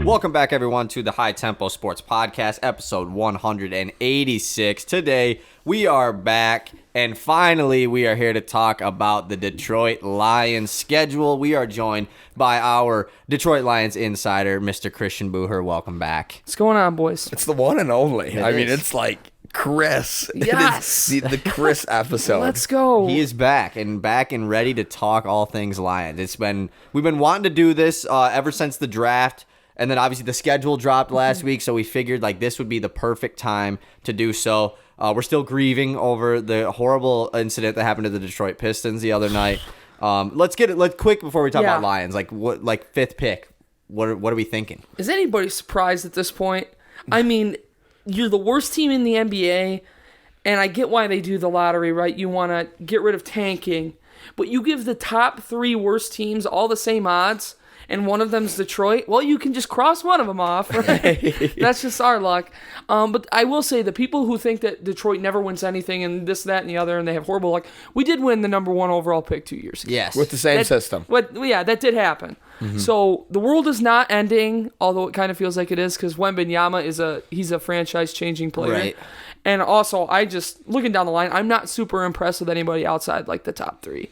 Welcome back, everyone, to the High Tempo Sports Podcast, episode 186. Today, we are back, and finally, we are here to talk about the Detroit Lions schedule. We are joined by our Detroit Lions insider, Mr. Christian Booher. Welcome back. What's going on, boys? It's the one and only. It I mean, is. it's like Chris. Yes. It is the Chris episode. Let's go. He is back and ready to talk all things Lions. We've been wanting to do this ever since the draft. And then obviously the schedule dropped last week, so we figured like this would be the perfect time to do so. We're still grieving over the horrible incident that happened to the Detroit Pistons the other night. Let's quick before we talk about Lions. Like fifth pick. What are we thinking? Is anybody surprised at this point? I mean, you're the worst team in the NBA, and I get why they do the lottery, right? You want to get rid of tanking, but you give the top three worst teams all the same odds, and one of them's Detroit. Well, you can just cross one of them off, right? That's just our luck. But I will say, the people who think that Detroit never wins anything and this, that, and the other, and they have horrible luck, we did win the number one overall pick 2 years ago. Yes. With the same system. That did happen. Mm-hmm. So the world is not ending, although it kind of feels like it is, because Wembanyama he's a franchise-changing player. Right. And also, looking down the line, I'm not super impressed with anybody outside like the top three.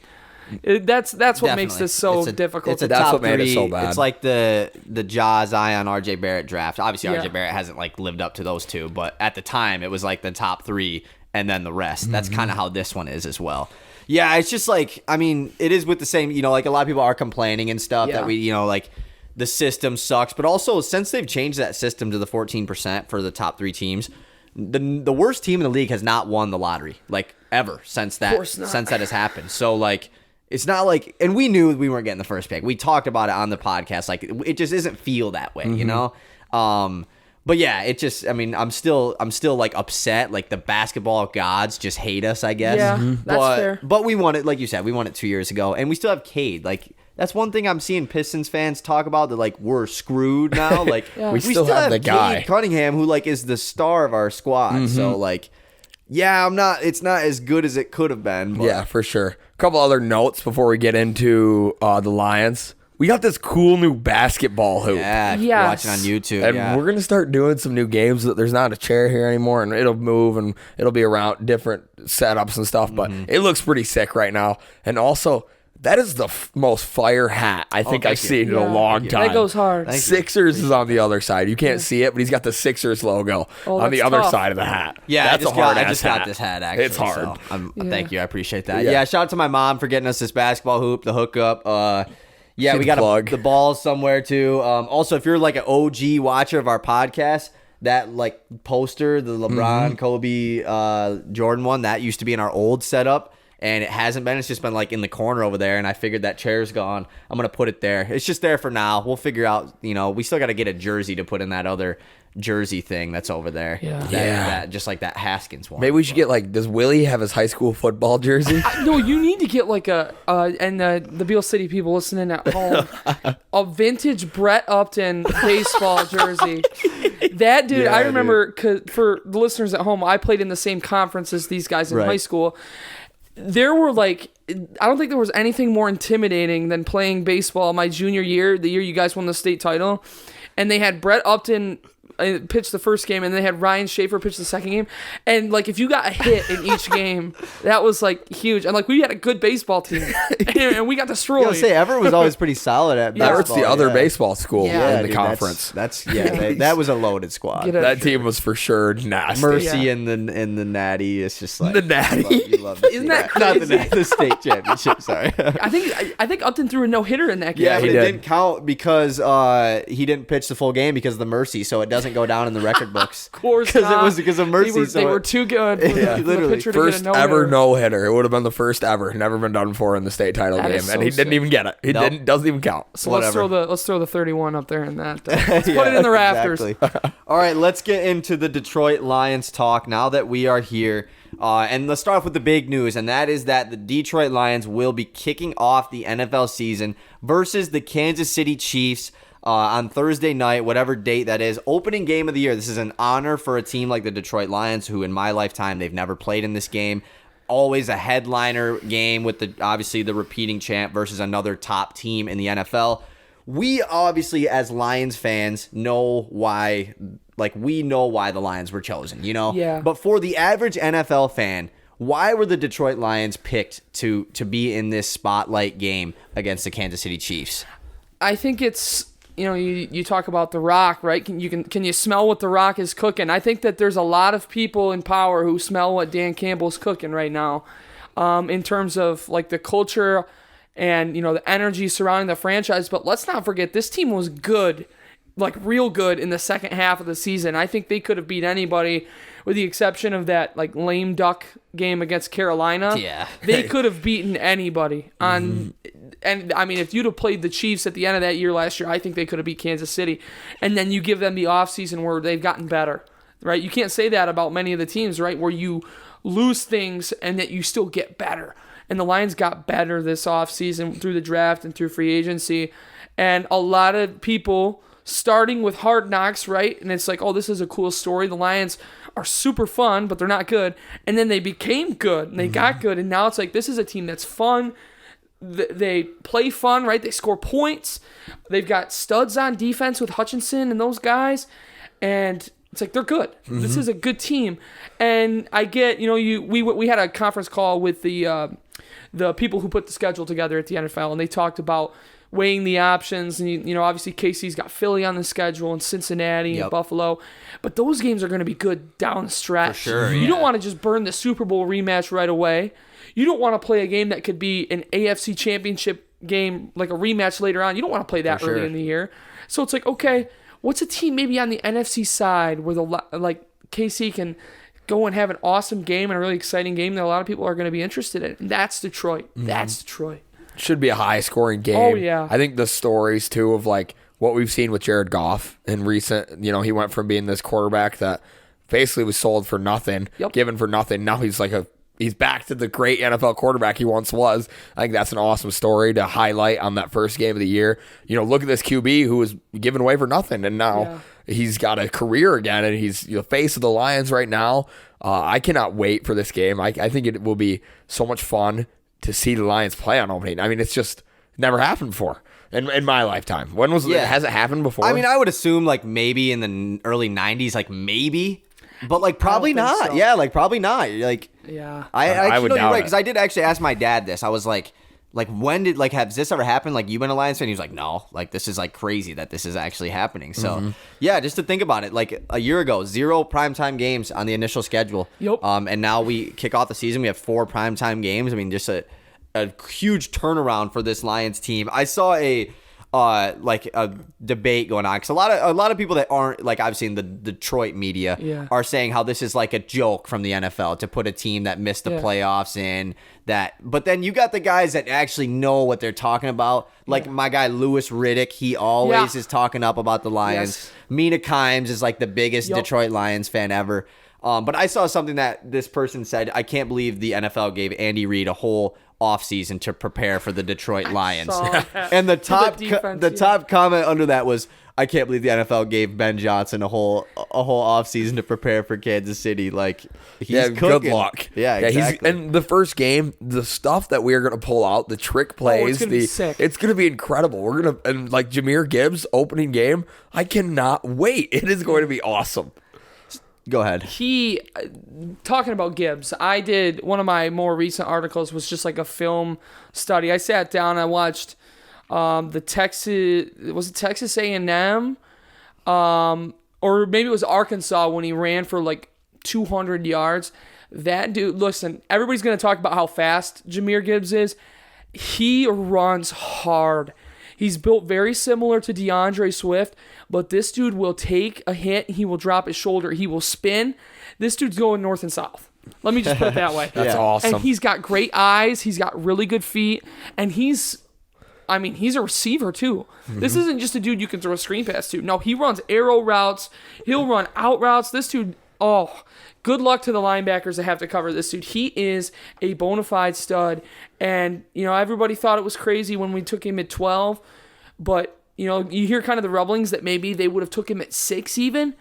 That's what Definitely. makes this so difficult. It's a That's top what made it three. so bad. It's like the Ja, Zion, RJ Barrett draft. Obviously, Yeah. RJ Barrett hasn't like lived up to those two, but at the time it was like the top three and then the rest. That's kind of how this one is as well. Yeah, it's just like, I mean, it is with the same, like a lot of people are complaining and stuff that we, like the system sucks, but also since they've changed that system to the 14% for the top three teams, the worst team in the league has not won the lottery like ever since that has happened. So like, it's not like, and we knew we weren't getting the first pick. We talked about it on the podcast. Like, it just doesn't feel that way, you know? But yeah, it just, I mean, I'm still like upset. Like the basketball gods just hate us, I guess. Yeah, that's fair. But we won it, like you said, we won it 2 years ago, and we still have Cade. Like, that's one thing I'm seeing Pistons fans talk about, that like we're screwed now. Like Yeah. We still have the guy. Cade Cunningham, who like is the star of our squad. So like, yeah, it's not as good as it could have been. But. Yeah, for sure. A couple other notes before we get into the Lions. We got this cool new basketball hoop. Yeah, if you're Yes. watching on YouTube. And we're going to start doing some new games. There's not a chair here anymore, and it'll move, and it'll be around different setups and stuff. But it looks pretty sick right now. And also, that is the most fire hat I think I've seen in a long time. That goes hard. Thank you. Sixers is on the other side. You can't see it, but he's got the Sixers logo on the that's other tough. side of the hat. Yeah, that's I just got this hat, actually. It's hard. So thank you. I appreciate that. Yeah. Yeah, shout out to my mom for getting us this basketball hoop, the hookup. Yeah, we got plug. the balls somewhere, too. Also, if you're like an OG watcher of our podcast, that like poster, the LeBron, Kobe, Jordan one, that used to be in our old setup. And it hasn't been. It's just been like in the corner over there. And I figured that chair's gone. I'm going to put it there. It's just there for now. We'll figure out, we still got to get a jersey to put in that other jersey thing that's over there. Yeah. That, just like that Haskins one. Maybe we should get does Willie have his high school football jersey? No, you need to get like and the Beale City people listening at home, a vintage Brett Upton baseball jersey. That dude, Yeah, I remember, 'cause for the listeners at home, I played in the same conference as these guys in high school. There were I don't think there was anything more intimidating than playing baseball my junior year, the year you guys won the state title. And they had Brett Upton pitched the first game, and they had Ryan Schaefer pitch the second game. And if you got a hit in each game, that was huge. And we had a good baseball team, and we got destroyed. I was gonna say Everett was always pretty solid at basketball. Everett's the other baseball school in the dude, conference. That was a loaded squad. That team was for sure nasty. Mercy and the Natty. It's just like The Natty? you love to see Isn't that Not crazy? the state championship. Sorry. I think Upton threw a no-hitter in that game. Yeah, he but it did. didn't count because he didn't pitch the full game because of the Mercy, so it doesn't go down in the record books. Of course because it not. was because of Mercy. They were too good for the literally. pitcher to First get a ever no-hitter. no-hitter. It would have been the first ever. Never been done before in the state title That game. is And so he didn't sick. even get it. He Nope. doesn't even count. So Whatever. let's throw the 31 up there in that. Let's put it in the rafters. Exactly. All right, let's get into the Detroit Lions talk now that we are here. And let's start off with the big news, and that is that the Detroit Lions will be kicking off the NFL season versus the Kansas City Chiefs on Thursday night, whatever date that is. Opening game of the year. This is an honor for a team like the Detroit Lions, who in my lifetime, they've never played in this game. always a headliner game with obviously the repeating champ versus another top team in the NFL. We obviously, as Lions fans, know why. Like, we know why the Lions were chosen, Yeah. But for the average NFL fan, why were the Detroit Lions picked to be in this spotlight game against the Kansas City Chiefs? I think it's, you talk about The Rock, right? Can you smell what The Rock is cooking? I think that there's a lot of people in power who smell what Dan Campbell's cooking right now, in terms of like the culture and the energy surrounding the franchise. But let's not forget, this team was good, like real good in the second half of the season. I think they could have beat anybody, with the exception of that like lame duck game against Carolina. Yeah. They could have beaten anybody on. And I mean, if you'd have played the Chiefs at the end of that year last year, I think they could have beat Kansas City. And then you give them the offseason where they've gotten better, right? You can't say that about many of the teams, right? Where you lose things and that you still get better. And the Lions got better this offseason through the draft and through free agency. And a lot of people, starting with Hard Knocks, right? And it's like, oh, this is a cool story. The Lions are super fun, but they're not good. And then they became good, and they got good. And now it's like, this is a team that's fun. They play fun, right? They score points. They've got studs on defense with Hutchinson and those guys. And it's like, they're good. This is a good team. And I get, we had a conference call with the people who put the schedule together at the NFL, and they talked about weighing the options. And, obviously KC's got Philly on the schedule and Cincinnati and Buffalo. But those games are going to be good down the stretch. For sure, You don't want to just burn the Super Bowl rematch right away. You don't want to play a game that could be an AFC championship game, like a rematch later on. You don't want to play that early in the year. So it's like, okay, what's a team maybe on the NFC side where KC can go and have an awesome game and a really exciting game that a lot of people are going to be interested in? And that's Detroit. That's Detroit. Should be a high-scoring game. Oh, yeah. I think the stories, too, of, like, what we've seen with Jared Goff in recent, he went from being this quarterback that basically was sold for nothing, given for nothing. Now he's like he's back to the great NFL quarterback he once was. I think that's an awesome story to highlight on that first game of the year. Look at this QB who was given away for nothing, and now he's got a career again, and he's the face of the Lions right now. I cannot wait for this game. I think it will be so much fun to see the Lions play on opening. I mean, it's just never happened before in my lifetime. When was it? Has it happened before? I mean, I would assume like maybe in the early 90s, like maybe. But like probably not. So. Yeah, like probably not. Like I would doubt you're right, because I did actually ask my dad this. I was like when did has this ever happened? Like, you been a Lions fan? He was like, no. Like, this is like crazy that this is actually happening. So yeah, just to think about it, like a year ago, 0 primetime games on the initial schedule. Yep. And now we kick off the season. We have 4 primetime games. I mean, just a huge turnaround for this Lions team. I saw a debate going on, because a lot of people that aren't like, I've seen the Detroit media are saying how this is like a joke from the NFL to put a team that missed the playoffs in that. But then you got the guys that actually know what they're talking about, like my guy Louis Riddick. He always is talking up about the Lions. Mina Kimes is like the biggest Detroit Lions fan ever. But I saw something that this person said, I can't believe the NFL gave Andy Reid a whole offseason to prepare for the Detroit Lions. And the top comment under that was, I can't believe the NFL gave Ben Johnson a whole offseason to prepare for Kansas City. Like, he's cooking. Good luck. Yeah, exactly. And the first game, the stuff that we are going to pull out, the trick plays, it's going to be incredible. We're going to, and like Jahmyr Gibbs opening game, I cannot wait. It is going to be awesome. Go ahead. Talking about Gibbs, I did, one of my more recent articles was just like a film study. I sat down, I watched the Texas A&M, or maybe it was Arkansas, when he ran for like 200 yards. That dude, listen, everybody's going to talk about how fast Jahmyr Gibbs is. He runs hard. He's built very similar to DeAndre Swift, but this dude will take a hit. He will drop his shoulder. He will spin. This dude's going north and south. Let me just put it that way. That's awesome. And he's got great eyes. He's got really good feet. And he's a receiver too. This isn't just a dude you can throw a screen pass to. No, he runs arrow routes. He'll run out routes. This dude, good luck to the linebackers that have to cover this dude. He is a bona fide stud. And, everybody thought it was crazy when we took him at 12. But, you hear kind of the rumblings that maybe they would have took him at 6 even.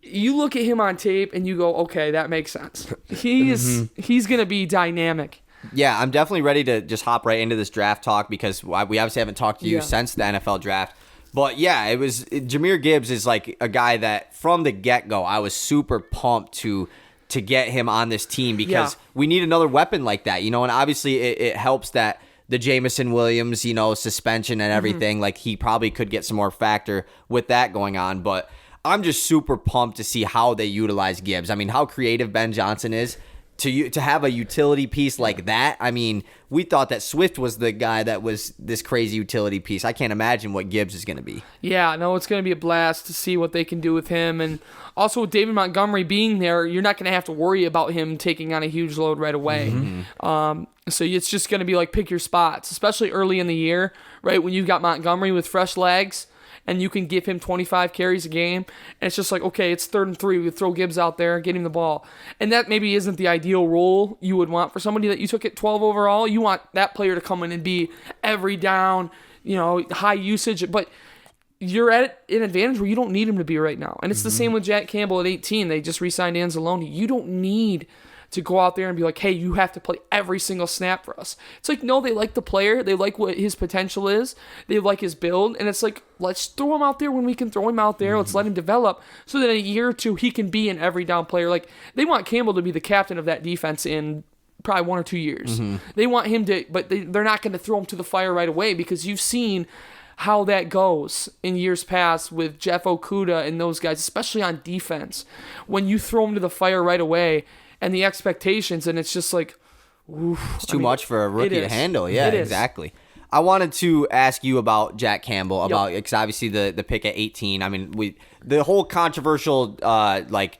you look at him on tape and you go, okay, that makes sense. He's going to be dynamic. Yeah, I'm definitely ready to just hop right into this draft talk because we obviously haven't talked to you since the NFL draft. But yeah, Jahmyr Gibbs is like a guy that from the get-go, I was super pumped to get him on this team because we need another weapon like that, and obviously it helps that the Jamison Williams, suspension and everything, like he probably could get some more factor with that going on. But I'm just super pumped to see how they utilize Gibbs. I mean, how creative Ben Johnson is to have a utility piece like that. I mean, we thought that Swift was the guy that was this crazy utility piece. I can't imagine what Gibbs is going to be. Yeah, no, it's going to be a blast to see what they can do with him. And also with David Montgomery being there, you're not going to have to worry about him taking on a huge load right away. So it's just going to be like pick your spots, especially early in the year, right? When you've got Montgomery with fresh legs and you can give him 25 carries a game. And it's just like, okay, it's 3rd and 3. We throw Gibbs out there, get him the ball. And that maybe isn't the ideal role you would want for somebody that you took at 12 overall. You want that player to come in and be every down, high usage. But you're at an advantage where you don't need him to be right now. And it's the same with Jack Campbell at 18. They just re-signed Anzalone. You don't need to go out there and be like, hey, you have to play every single snap for us. It's like, no, they like the player. They like what his potential is. They like his build. And it's like, let's throw him out there when we can throw him out there. Let's let him develop so that in a year or two, he can be an every down player. Like, they want Campbell to be the captain of that defense in probably 1 or 2 years. They want him to, but they're not going to throw him to the fire right away because you've seen how that goes in years past with Jeff Okudah and those guys, especially on defense. When you throw them to the fire right away, and the expectations, and it's just like, oof. It's too much for a rookie to handle. Yeah, exactly. I wanted to ask you about Jack Campbell, because obviously the pick at 18. I mean, the whole controversial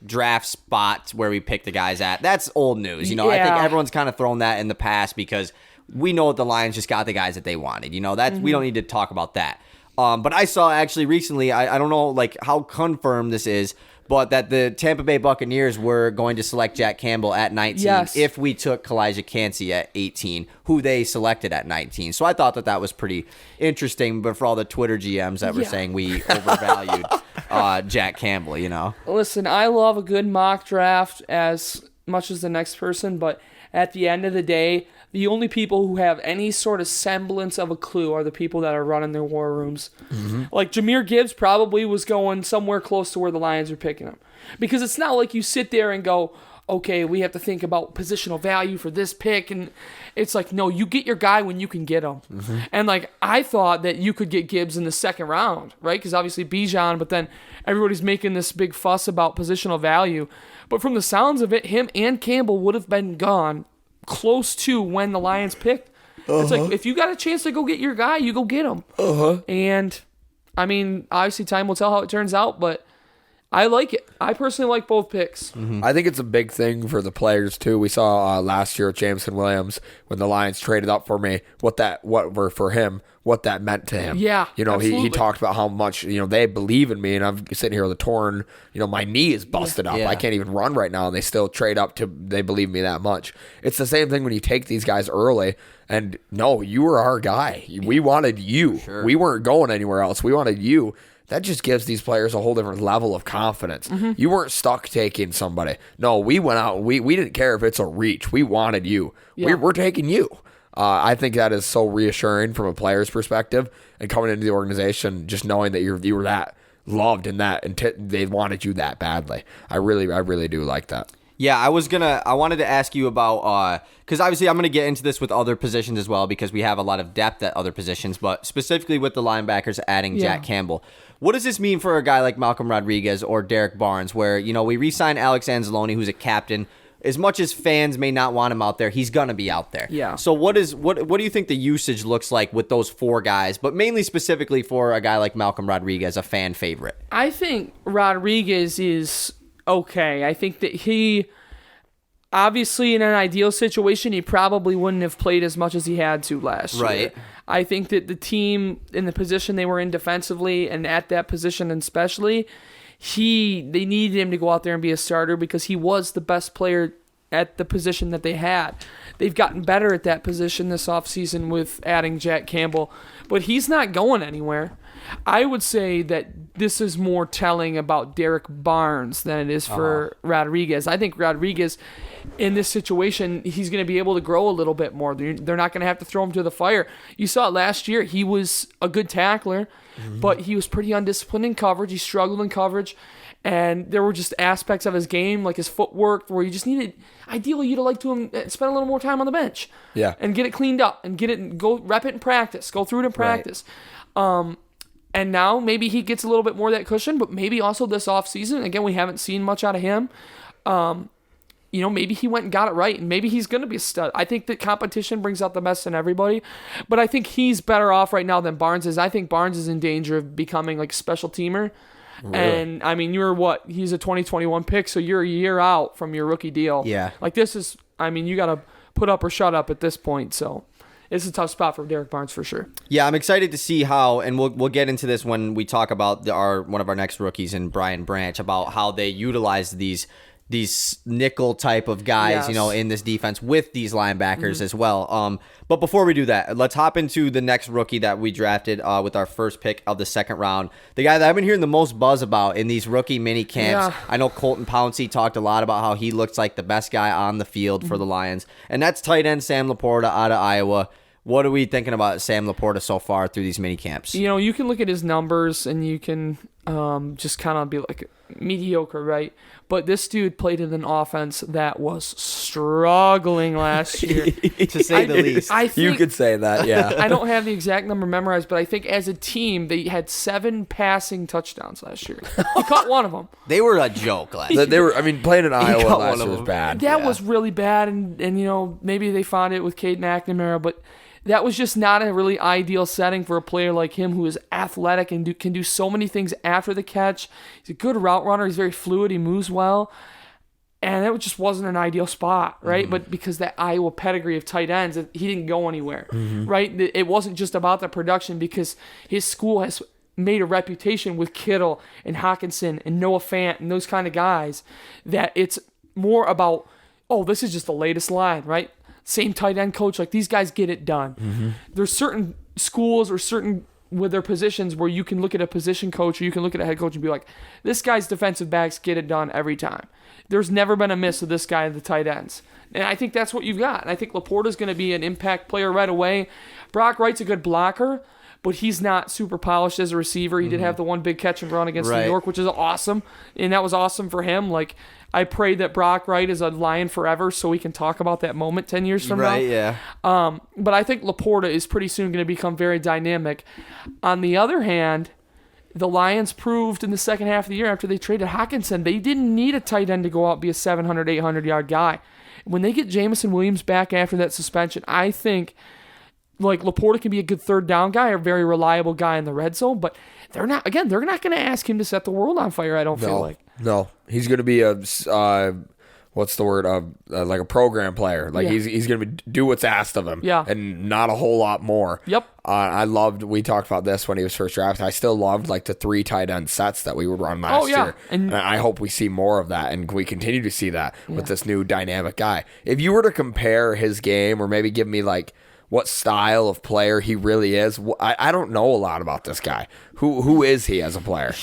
draft spot where we pick the guys at, that's old news. I think everyone's kind of thrown that in the past because we know the Lions just got the guys that they wanted. That we don't need to talk about that. But I saw actually recently, I don't know how confirmed this is, but that the Tampa Bay Buccaneers were going to select Jack Campbell at 19 if we took Kalijah Kancey at 18, who they selected at 19. So I thought that was pretty interesting, but for all the Twitter GMs that were saying we overvalued Jack Campbell, Listen, I love a good mock draft as much as the next person, but at the end of the day, the only people who have any sort of semblance of a clue are the people that are running their war rooms. Like Jahmyr Gibbs probably was going somewhere close to where the Lions are picking him. Because it's not like you sit there and go, okay, we have to think about positional value for this pick. And it's like, no, you get your guy when you can get him. And I thought that you could get Gibbs in the 2nd round, right? Because obviously Bijan, but then everybody's making this big fuss about positional value. But from the sounds of it, him and Campbell would have been gone close to when the Lions picked. It's like, if you got a chance to go get your guy, you go get him. And, I mean, obviously time will tell how it turns out, but I like it. I personally like both picks. I think it's a big thing for the players, too. We saw last year with Jameson Williams, when the Lions traded up for me, what that meant to him. Yeah, he talked about how much, they believe in me, and I'm sitting here with a torn, my knee is busted up. I can't even run right now, and they still trade up they believe me that much. It's the same thing when you take these guys early, and no, you were our guy. We wanted you. Sure. We weren't going anywhere else. We wanted you. That just gives these players a whole different level of confidence. You weren't stuck taking somebody. No, we went out. We didn't care if it's a reach. We wanted you. We're taking you. I think that is so reassuring from a player's perspective, and coming into the organization, just knowing that you were that loved and that and they wanted you that badly. I really do like that. Yeah, I wanted to ask you about, because obviously I'm going to get into this with other positions as well, because we have a lot of depth at other positions, but specifically with the linebackers adding Jack Campbell. What does this mean for a guy like Malcolm Rodriguez or Derek Barnes, where, we re-signed Alex Anzalone, who's a captain. As much as fans may not want him out there, he's going to be out there. Yeah. So what do you think the usage looks like with those 4 guys, but mainly specifically for a guy like Malcolm Rodriguez, a fan favorite? I think Rodriguez is okay. I think that he, obviously in an ideal situation, he probably wouldn't have played as much as he had to last year. Right. I think that the team in the position they were in defensively and at that position especially, they needed him to go out there and be a starter because he was the best player at the position that they had. They've gotten better at that position this offseason with adding Jack Campbell, but he's not going anywhere. I would say that this is more telling about Derek Barnes than it is for Rodriguez. I think Rodriguez, in this situation, he's going to be able to grow a little bit more. They're not going to have to throw him to the fire. You saw it last year. He was a good tackler, but he was pretty undisciplined in coverage. He struggled in coverage, and there were just aspects of his game, like his footwork, where you just needed, ideally, you'd like to him spend a little more time on the bench, and get it cleaned up, and go rep it in practice, go through it in practice. Right. And now maybe he gets a little bit more of that cushion, but maybe also this offseason, again, we haven't seen much out of him. Maybe he went and got it right, and maybe he's going to be a stud. I think that competition brings out the best in everybody, but I think he's better off right now than Barnes is. I think Barnes is in danger of becoming like a special teamer. Really? And, I mean, he's a 2021 pick, so you're a year out from your rookie deal. Yeah. Like, this is, I mean, you got to put up or shut up at this point, so it's a tough spot for Derek Barnes for sure. Yeah, I'm excited to see how, and we'll get into this when we talk about one of our next rookies in Brian Branch, about how they utilize these nickel type of guys, in this defense with these linebackers as well. But before we do that, let's hop into the next rookie that we drafted with our first pick of the second round. The guy that I've been hearing the most buzz about in these rookie mini camps. Yeah. I know Colton Pouncey talked a lot about how he looks like the best guy on the field for the Lions, and that's tight end Sam Laporta out of Iowa. What are we thinking about Sam Laporta so far through these mini camps? You can look at his numbers and you can just kind of be like mediocre, right? But this dude played in an offense that was struggling last year. To say the least. I think, you could say that, yeah. I don't have the exact number memorized, but I think as a team, they had 7 passing touchdowns last year. He caught one of them. They were a joke last year. They were, playing in Iowa last year was bad. That was really bad, and maybe they found it with Caden McNamara, but that was just not a really ideal setting for a player like him who is athletic and can do so many things after the catch. He's a good route runner. He's very fluid. He moves well. And it just wasn't an ideal spot, right? But because that Iowa pedigree of tight ends, he didn't go anywhere, right? It wasn't just about the production because his school has made a reputation with Kittle and Hawkinson and Noah Fant and those kind of guys that it's more about, this is just the latest line, right? Same tight end coach, like these guys get it done. There's certain schools or certain with their positions where you can look at a position coach or you can look at a head coach and be like, this guy's defensive backs get it done every time. There's never been a miss with this guy at the tight ends. And I think that's what you've got. And I think Laporta's going to be an impact player right away. Brock Wright's a good blocker, but he's not super polished as a receiver. He did have the one big catch and run against New York, which is awesome. And that was awesome for him. Like, I pray that Brock Wright is a Lion forever so we can talk about that moment 10 years from now. Right, yeah. But I think Laporta is pretty soon going to become very dynamic. On the other hand, the Lions proved in the second half of the year after they traded Hawkinson, they didn't need a tight end to go out and be a 700, 800-yard guy. When they get Jamison Williams back after that suspension, I think Laporta can be a good third down guy, a very reliable guy in the red zone, but they're not going to ask him to set the world on fire, I don't feel like. No, he's going to be a what's the word? Like a program player. Like he's going to do what's asked of him. Yeah. And not a whole lot more. Yep. We talked about this when he was first drafted. I still loved like the 3 tight end sets that we would run last year. And I hope we see more of that and we continue to see that with this new dynamic guy. If you were to compare his game or maybe give me like what style of player he really is, I don't know a lot about this guy. Who is he as a player?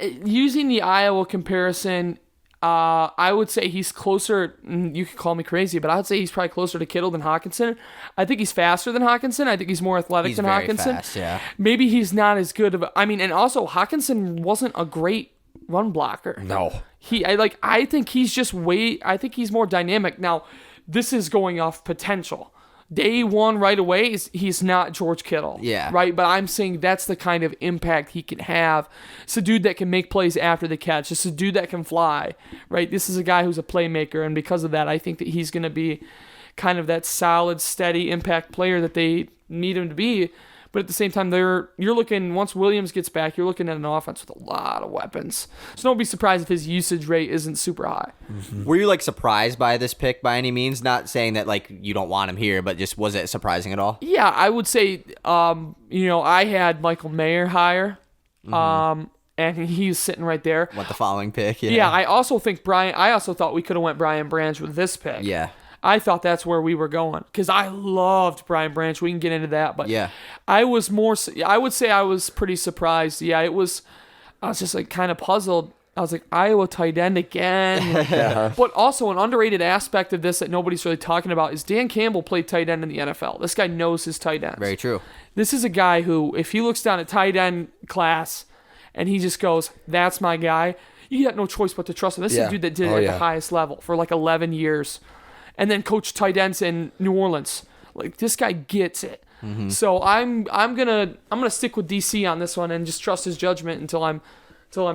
Using the Iowa comparison, I would say he's closer. You could call me crazy, but I would say he's probably closer to Kittle than Hawkinson. I think he's faster than Hawkinson. I think he's more athletic than Hawkinson. Fast, yeah. Maybe he's not as good of and also Hawkinson wasn't a great run blocker. No. I think he's more dynamic. Now, this is going off potential. Day one right away, he's not George Kittle. Yeah. Right? But I'm saying that's the kind of impact he can have. It's a dude that can make plays after the catch. It's a dude that can fly. Right? This is a guy who's a playmaker, and because of that, I think that he's going to be kind of that solid, steady impact player that they need him to be. But at the same time, you're looking, once Williams gets back, you're looking at an offense with a lot of weapons. So don't be surprised if his usage rate isn't super high. Mm-hmm. Were you surprised by this pick by any means? Not saying that you don't want him here, but just was it surprising at all? Yeah, I would say, I had Michael Mayer higher. Mm-hmm. and he's sitting right there. What the following pick? Yeah, I also thought we could have went Brian Branch with this pick. Yeah. I thought that's where we were going because I loved Brian Branch. We can get into that, but yeah, I would say I was pretty surprised. Yeah, I was just like kind of puzzled. I was like, Iowa tight end again. But also an underrated aspect of this that nobody's really talking about is Dan Campbell played tight end in the NFL. This guy knows his tight ends. Very true. This is a guy who, if he looks down at tight end class and he just goes, that's my guy, you got no choice but to trust him. This is a dude that did it at the highest level for like 11 years. And then coached tight ends in New Orleans. Like, this guy gets it. Mm-hmm. So I'm gonna stick with DC on this one and just trust his judgment until I'm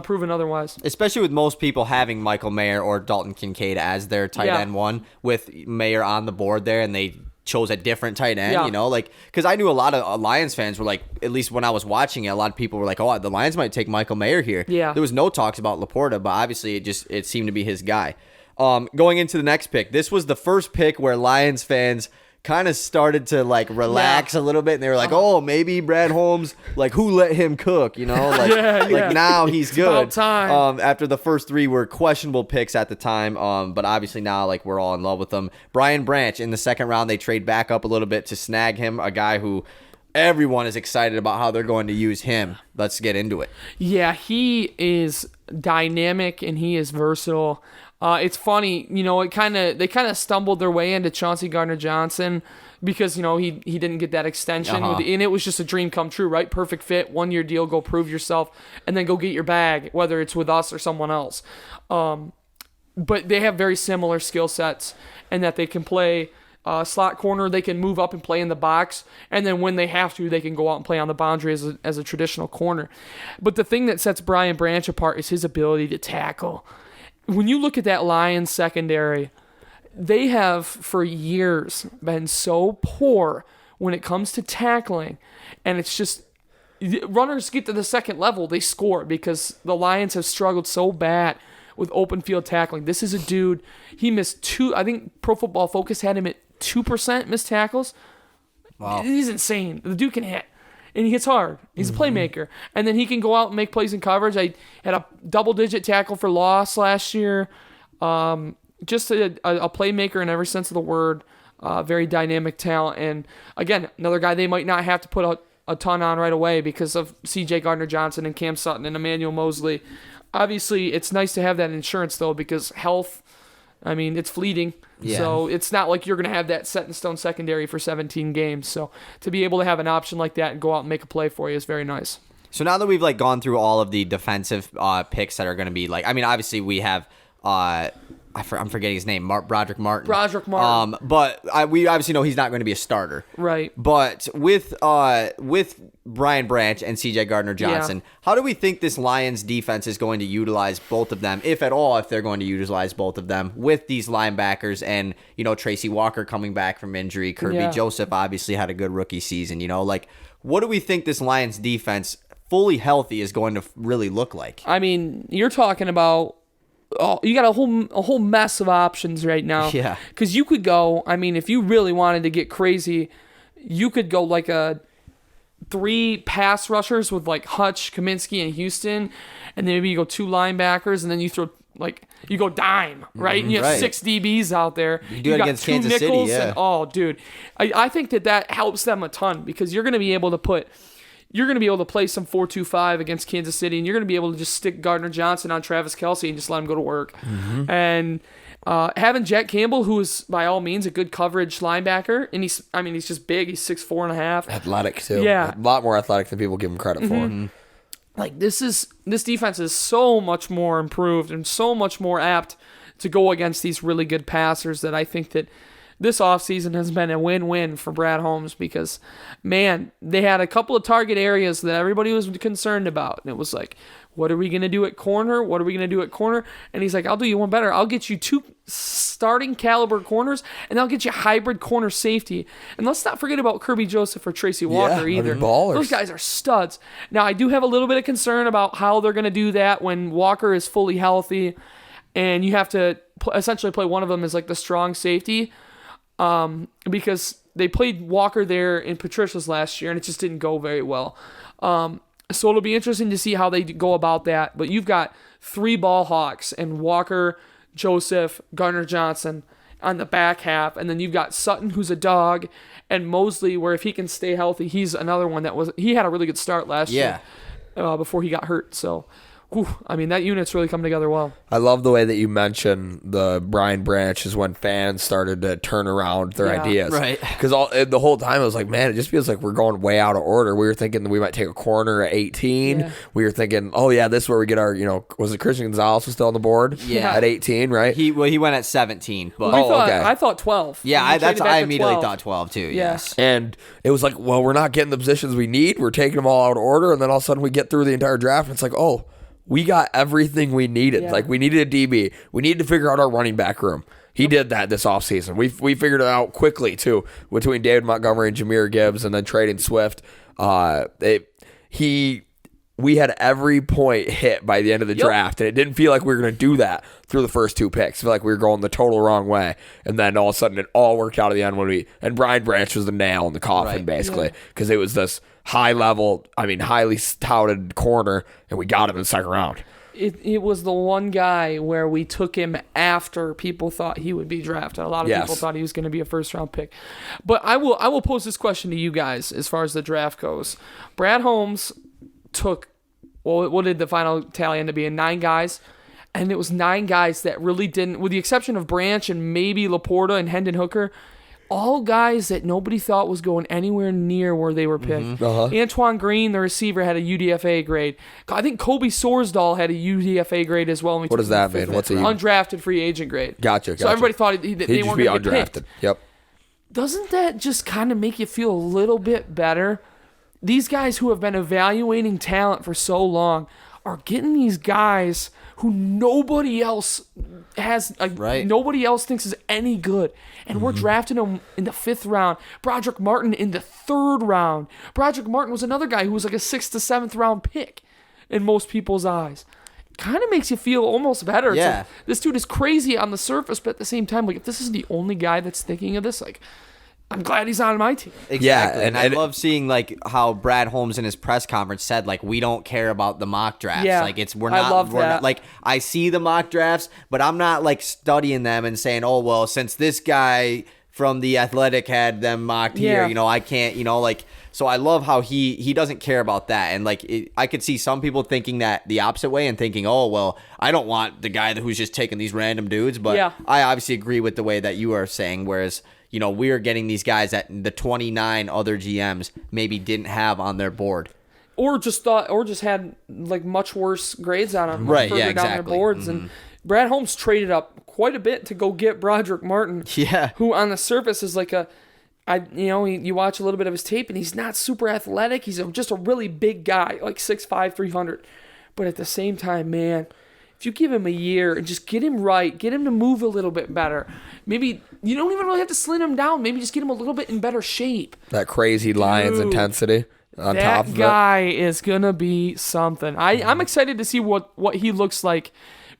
proven otherwise. Especially with most people having Michael Mayer or Dalton Kincaid as their tight end one, with Mayer on the board there, and they chose a different tight end. You know, like, because I knew a lot of Lions fans were like, at least when I was watching it, a lot of people were like, oh, the Lions might take Michael Mayer here. Yeah, there was no talks about Laporta, but obviously it seemed to be his guy. Going into the next pick, this was the first pick where Lions fans kind of started to like relax a little bit, and they were like, "Oh, maybe Brad Holmes, like who let him cook?" You know, like now he's good. About time. After the first three were questionable picks at the time, but obviously now like we're all in love with them. Brian Branch in the second round, they trade back up a little bit to snag him, a guy who everyone is excited about how they're going to use him. Let's get into it. Yeah, he is dynamic and he is versatile. It's funny, you know, they kind of stumbled their way into Chauncey Gardner-Johnson because, you know, he didn't get that extension, and it was just a dream come true, right? Perfect fit, 1-year deal, go prove yourself, and then go get your bag, whether it's with us or someone else. But they have very similar skill sets in that they can play slot corner, they can move up and play in the box, and then when they have to, they can go out and play on the boundary as a traditional corner. But the thing that sets Brian Branch apart is his ability to tackle. When you look at that Lions secondary, they have for years been so poor when it comes to tackling, and it's just runners get to the second level, they score because the Lions have struggled so bad with open field tackling. This is a dude, he missed 2, I think Pro Football Focus had him at 2% missed tackles. Wow. He's insane. The dude can hit. And he hits hard. He's a playmaker. And then he can go out and make plays in coverage. I had a double-digit tackle for loss last year. Just a playmaker in every sense of the word. Very dynamic talent. And, again, another guy they might not have to put a ton on right away because of C.J. Gardner-Johnson and Cam Sutton and Emmanuel Mosley. Obviously, it's nice to have that insurance, though, because health, I mean, it's fleeting. Yeah. So it's not like you're going to have that set-in-stone secondary for 17 games. So to be able to have an option like that and go out and make a play for you is very nice. So now that we've like gone through all of the defensive picks that are going to be like, I mean, obviously we have I'm forgetting his name, Broderick Martin. But we obviously know he's not going to be a starter. Right. But with Brian Branch and C.J. Gardner-Johnson, how do we think this Lions defense is going to utilize both of them, if at all, if they're going to utilize both of them with these linebackers and, you know, Tracy Walker coming back from injury, Kirby Joseph obviously had a good rookie season, you know, like what do we think this Lions defense fully healthy is going to really look like? I mean, you're talking about you got a whole mess of options right now. Yeah. Because you could go, I mean, if you really wanted to get crazy, you could go like a 3 pass rushers with like Hutch, Kaminsky, and Houston, and then maybe you go 2 linebackers, and then you throw like you go dime, right? And you have 6 DBs out there. You do it against Kansas City, yeah. And, dude, I think that helps them a ton because you're going to be able to play some 4-2-5 against Kansas City, and you're going to be able to just stick Gardner-Johnson on Travis Kelce and just let him go to work. Mm-hmm. And having Jack Campbell, who is by all means a good coverage linebacker, and he's just big. He's 6'4.5". Athletic too. Yeah, a lot more athletic than people give him credit for. Mm-hmm. Like this defense is so much more improved and so much more apt to go against these really good passers that I think that this offseason has been a win-win for Brad Holmes because, man, they had a couple of target areas that everybody was concerned about. And it was like, what are we going to do at corner? What are we going to do at corner? And he's like, I'll do you one better. I'll get you 2 starting caliber corners, and I'll get you hybrid corner safety. And let's not forget about Kirby Joseph or Tracy Walker either. Those guys are studs. Now, I do have a little bit of concern about how they're going to do that when Walker is fully healthy, and you have to essentially play one of them as like the strong safety. Because they played Walker there in Patricia's last year, and it just didn't go very well. So it'll be interesting to see how they go about that. But you've got 3 ball hawks and Walker, Joseph, Gardner Johnson on the back half. And then you've got Sutton, who's a dog, and Mosley, where if he can stay healthy, he's another one he had a really good start last year before he got hurt. So, I mean, that unit's really come together well. I love the way that you mentioned the Brian Branch is when fans started to turn around their ideas. Right. Because the whole time I was like, man, it just feels like we're going way out of order. We were thinking that we might take a corner at 18. Yeah. We were thinking, oh, yeah, this is where we get our, was it Christian Gonzalez was still on the board? Yeah. At 18, right? He went at 17. But okay. I thought 12. Yeah, I immediately 12. thought 12 too. Yeah. Yes. And it was like, well, we're not getting the positions we need. We're taking them all out of order. And then all of a sudden we get through the entire draft and it's like, oh, we got everything we needed. Yeah. Like, we needed a DB. We needed to figure out our running back room. He did that this offseason. We figured it out quickly, too, between David Montgomery and Jahmyr Gibbs and then trading Swift. We had every point hit by the end of the draft, and it didn't feel like we were going to do that through the first 2 picks. I feel like we were going the total wrong way, and then all of a sudden it all worked out at the end and Brian Branch was the nail in the coffin, basically, because it was this highly touted corner, and we got him in the second round. It was the one guy where we took him after people thought he would be drafted. A lot of people thought he was going to be a first-round pick. But I will pose this question to you guys as far as the draft goes. Brad Holmes took, what did the final tally end up being? 9 guys. And it was 9 guys that really didn't, with the exception of Branch and maybe Laporta and Hendon Hooker, all guys that nobody thought was going anywhere near where they were picked. Antoine Green, the receiver, had a UDFA grade. I think Kobe Sorsdahl had a UDFA grade as well. What does that mean? What's a undrafted free agent grade? Gotcha. So everybody thought they weren't going to be undrafted. picked. Yep. Doesn't that just kind of make you feel a little bit better? These guys who have been evaluating talent for so long are getting these guys who nobody else has, nobody else thinks is any good. And we're drafting them in the 5th round. Broderick Martin in the 3rd round. Broderick Martin was another guy who was like a 6th to 7th round pick in most people's eyes. Kind of makes you feel almost better. Yeah. This dude is crazy on the surface, but at the same time, like, if this is the only guy that's thinking of this, like, I'm glad he's on my team. Exactly. Yeah, and I love seeing like how Brad Holmes in his press conference said like we don't care about the mock drafts. Yeah, like we're not like I see the mock drafts, but I'm not like studying them and saying, "Oh, well, since this guy from the Athletic had them mocked here, I can't, like." So I love how he doesn't care about that. And like I could see some people thinking that the opposite way and thinking, "Oh, well, I don't want the guy who's just taking these random dudes." But I obviously agree with the way that you are saying, whereas we are getting these guys that the 29 other GMs maybe didn't have on their board. Or just had like much worse grades on them. Right, further yeah, exactly. down their boards. And Brad Holmes traded up quite a bit to go get Broderick Martin. Yeah. Who on the surface is like you watch a little bit of his tape and he's not super athletic. He's just a really big guy, like 6'5", 300. But at the same time, man, if you give him a year and just get him right, get him to move a little bit better, maybe you don't even really have to slim him down. Maybe just get him a little bit in better shape. That crazy Lions intensity on top of it. That guy is going to be something. I'm excited to see what he looks like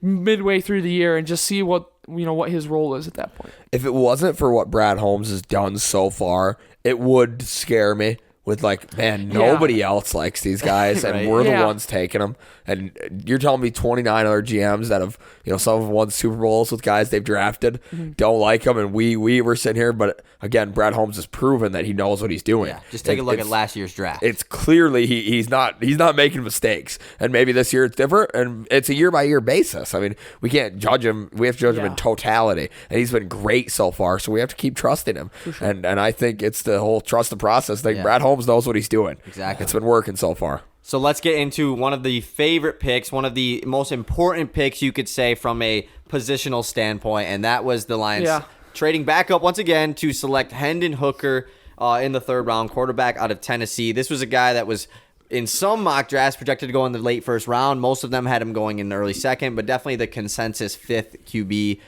midway through the year and just see what his role is at that point. If it wasn't for what Brad Holmes has done so far, it would scare me. With like, man, nobody else likes these guys, and we're the ones taking them. And you're telling me 29 other GMs that have, some of them won Super Bowls with guys they've drafted, don't like them, and we were sitting here. But again, Brad Holmes has proven that he knows what he's doing. Yeah, just take a look at last year's draft. It's clearly he's not making mistakes, and maybe this year it's different, and it's a year by year basis. I mean, we can't judge him. We have to judge him in totality, and he's been great so far. So we have to keep trusting him. Sure. And I think it's the whole trust the process thing. Yeah. Brad Holmes knows what he's doing. Exactly. It's been working so far. So let's get into one of the favorite picks, one of the most important picks you could say from a positional standpoint, and that was the Lions trading back up once again to select Hendon Hooker in the 3rd round, quarterback out of Tennessee. This was a guy that was in some mock drafts projected to go in the late 1st round. Most of them had him going in the early 2nd, but definitely the consensus 5th QB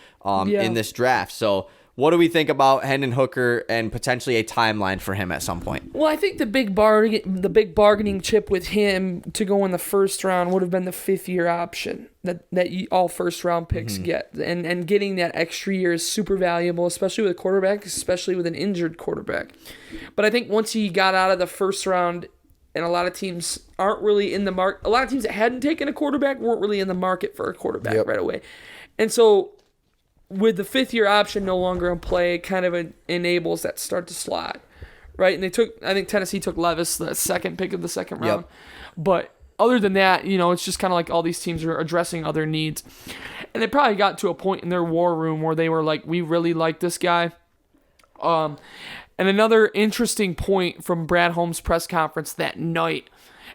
in this draft. So what do we think about Hendon Hooker and potentially a timeline for him at some point? Well, I think the big bargaining chip with him to go in the 1st round would have been the 5th-year option that all 1st-round picks get. And getting that extra year is super valuable, especially with a quarterback, especially with an injured quarterback. But I think once he got out of the 1st round and a lot of teams aren't really in the market. A lot of teams that hadn't taken a quarterback weren't really in the market for a quarterback right away. And so with the fifth-year option no longer in play, it kind of enables that start to slide, right? And I think Tennessee took Levis, the second pick of the second round. But other than that, it's just kind of like all these teams are addressing other needs. And they probably got to a point in their war room where they were like, we really like this guy. And another interesting point from Brad Holmes' press conference that night,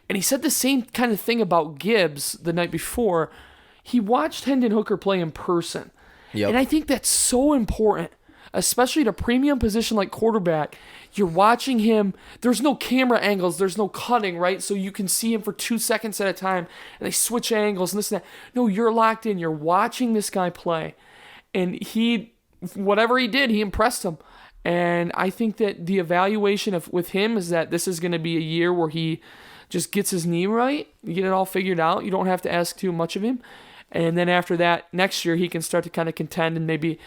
and he said the same kind of thing about Gibbs the night before. He watched Hendon Hooker play in person. And I think that's so important, especially at a premium position like quarterback. You're watching him. There's no camera angles. There's no cutting, right? So you can see him for 2 seconds at a time, and they switch angles and this and that. No, you're locked in. You're watching this guy play. And whatever he did, he impressed him. And I think that the evaluation with him is that this is going to be a year where he just gets his knee right. You get it all figured out. You don't have to ask too much of him. And then after that, next year, he can start to kind of contend and maybe,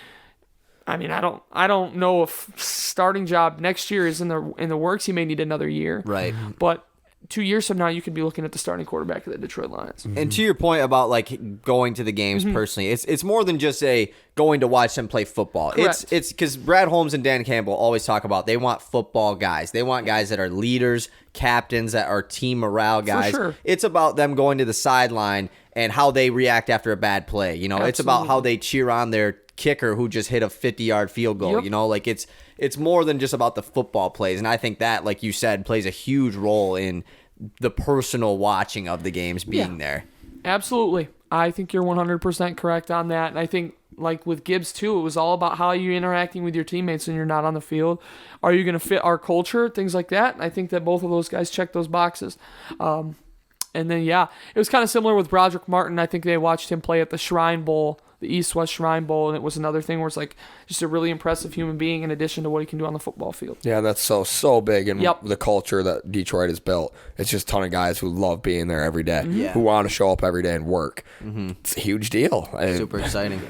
I don't know if starting job next year is in the works. He may need another year. Right. But 2 years from now, you could be looking at the starting quarterback of the Detroit Lions. And to your point about like going to the games personally, it's more than just going to watch them play football. Correct. It's because Brad Holmes and Dan Campbell always talk about they want football guys. They want guys that are leaders, captains, that are team morale guys. For sure. It's about them going to the sideline and how they react after a bad play. It's about how they cheer on their kicker who just hit a 50-yard field goal. Yep. It's more than just about the football plays. And I think that, like you said, plays a huge role in the personal watching of the games being there. Absolutely. I think you're 100% correct on that. And I think, like with Gibbs, too, it was all about how you're interacting with your teammates when you're not on the field. Are you going to fit our culture? Things like that. And I think that both of those guys check those boxes. And then, it was kind of similar with Broderick Martin. I think they watched him play at the Shrine Bowl, the East-West Shrine Bowl, and it was another thing where it's like just a really impressive human being in addition to what he can do on the football field. Yeah, that's so big in the culture that Detroit has built. It's just a ton of guys who love being there every day, who want to show up every day and work. It's a huge deal. Super exciting.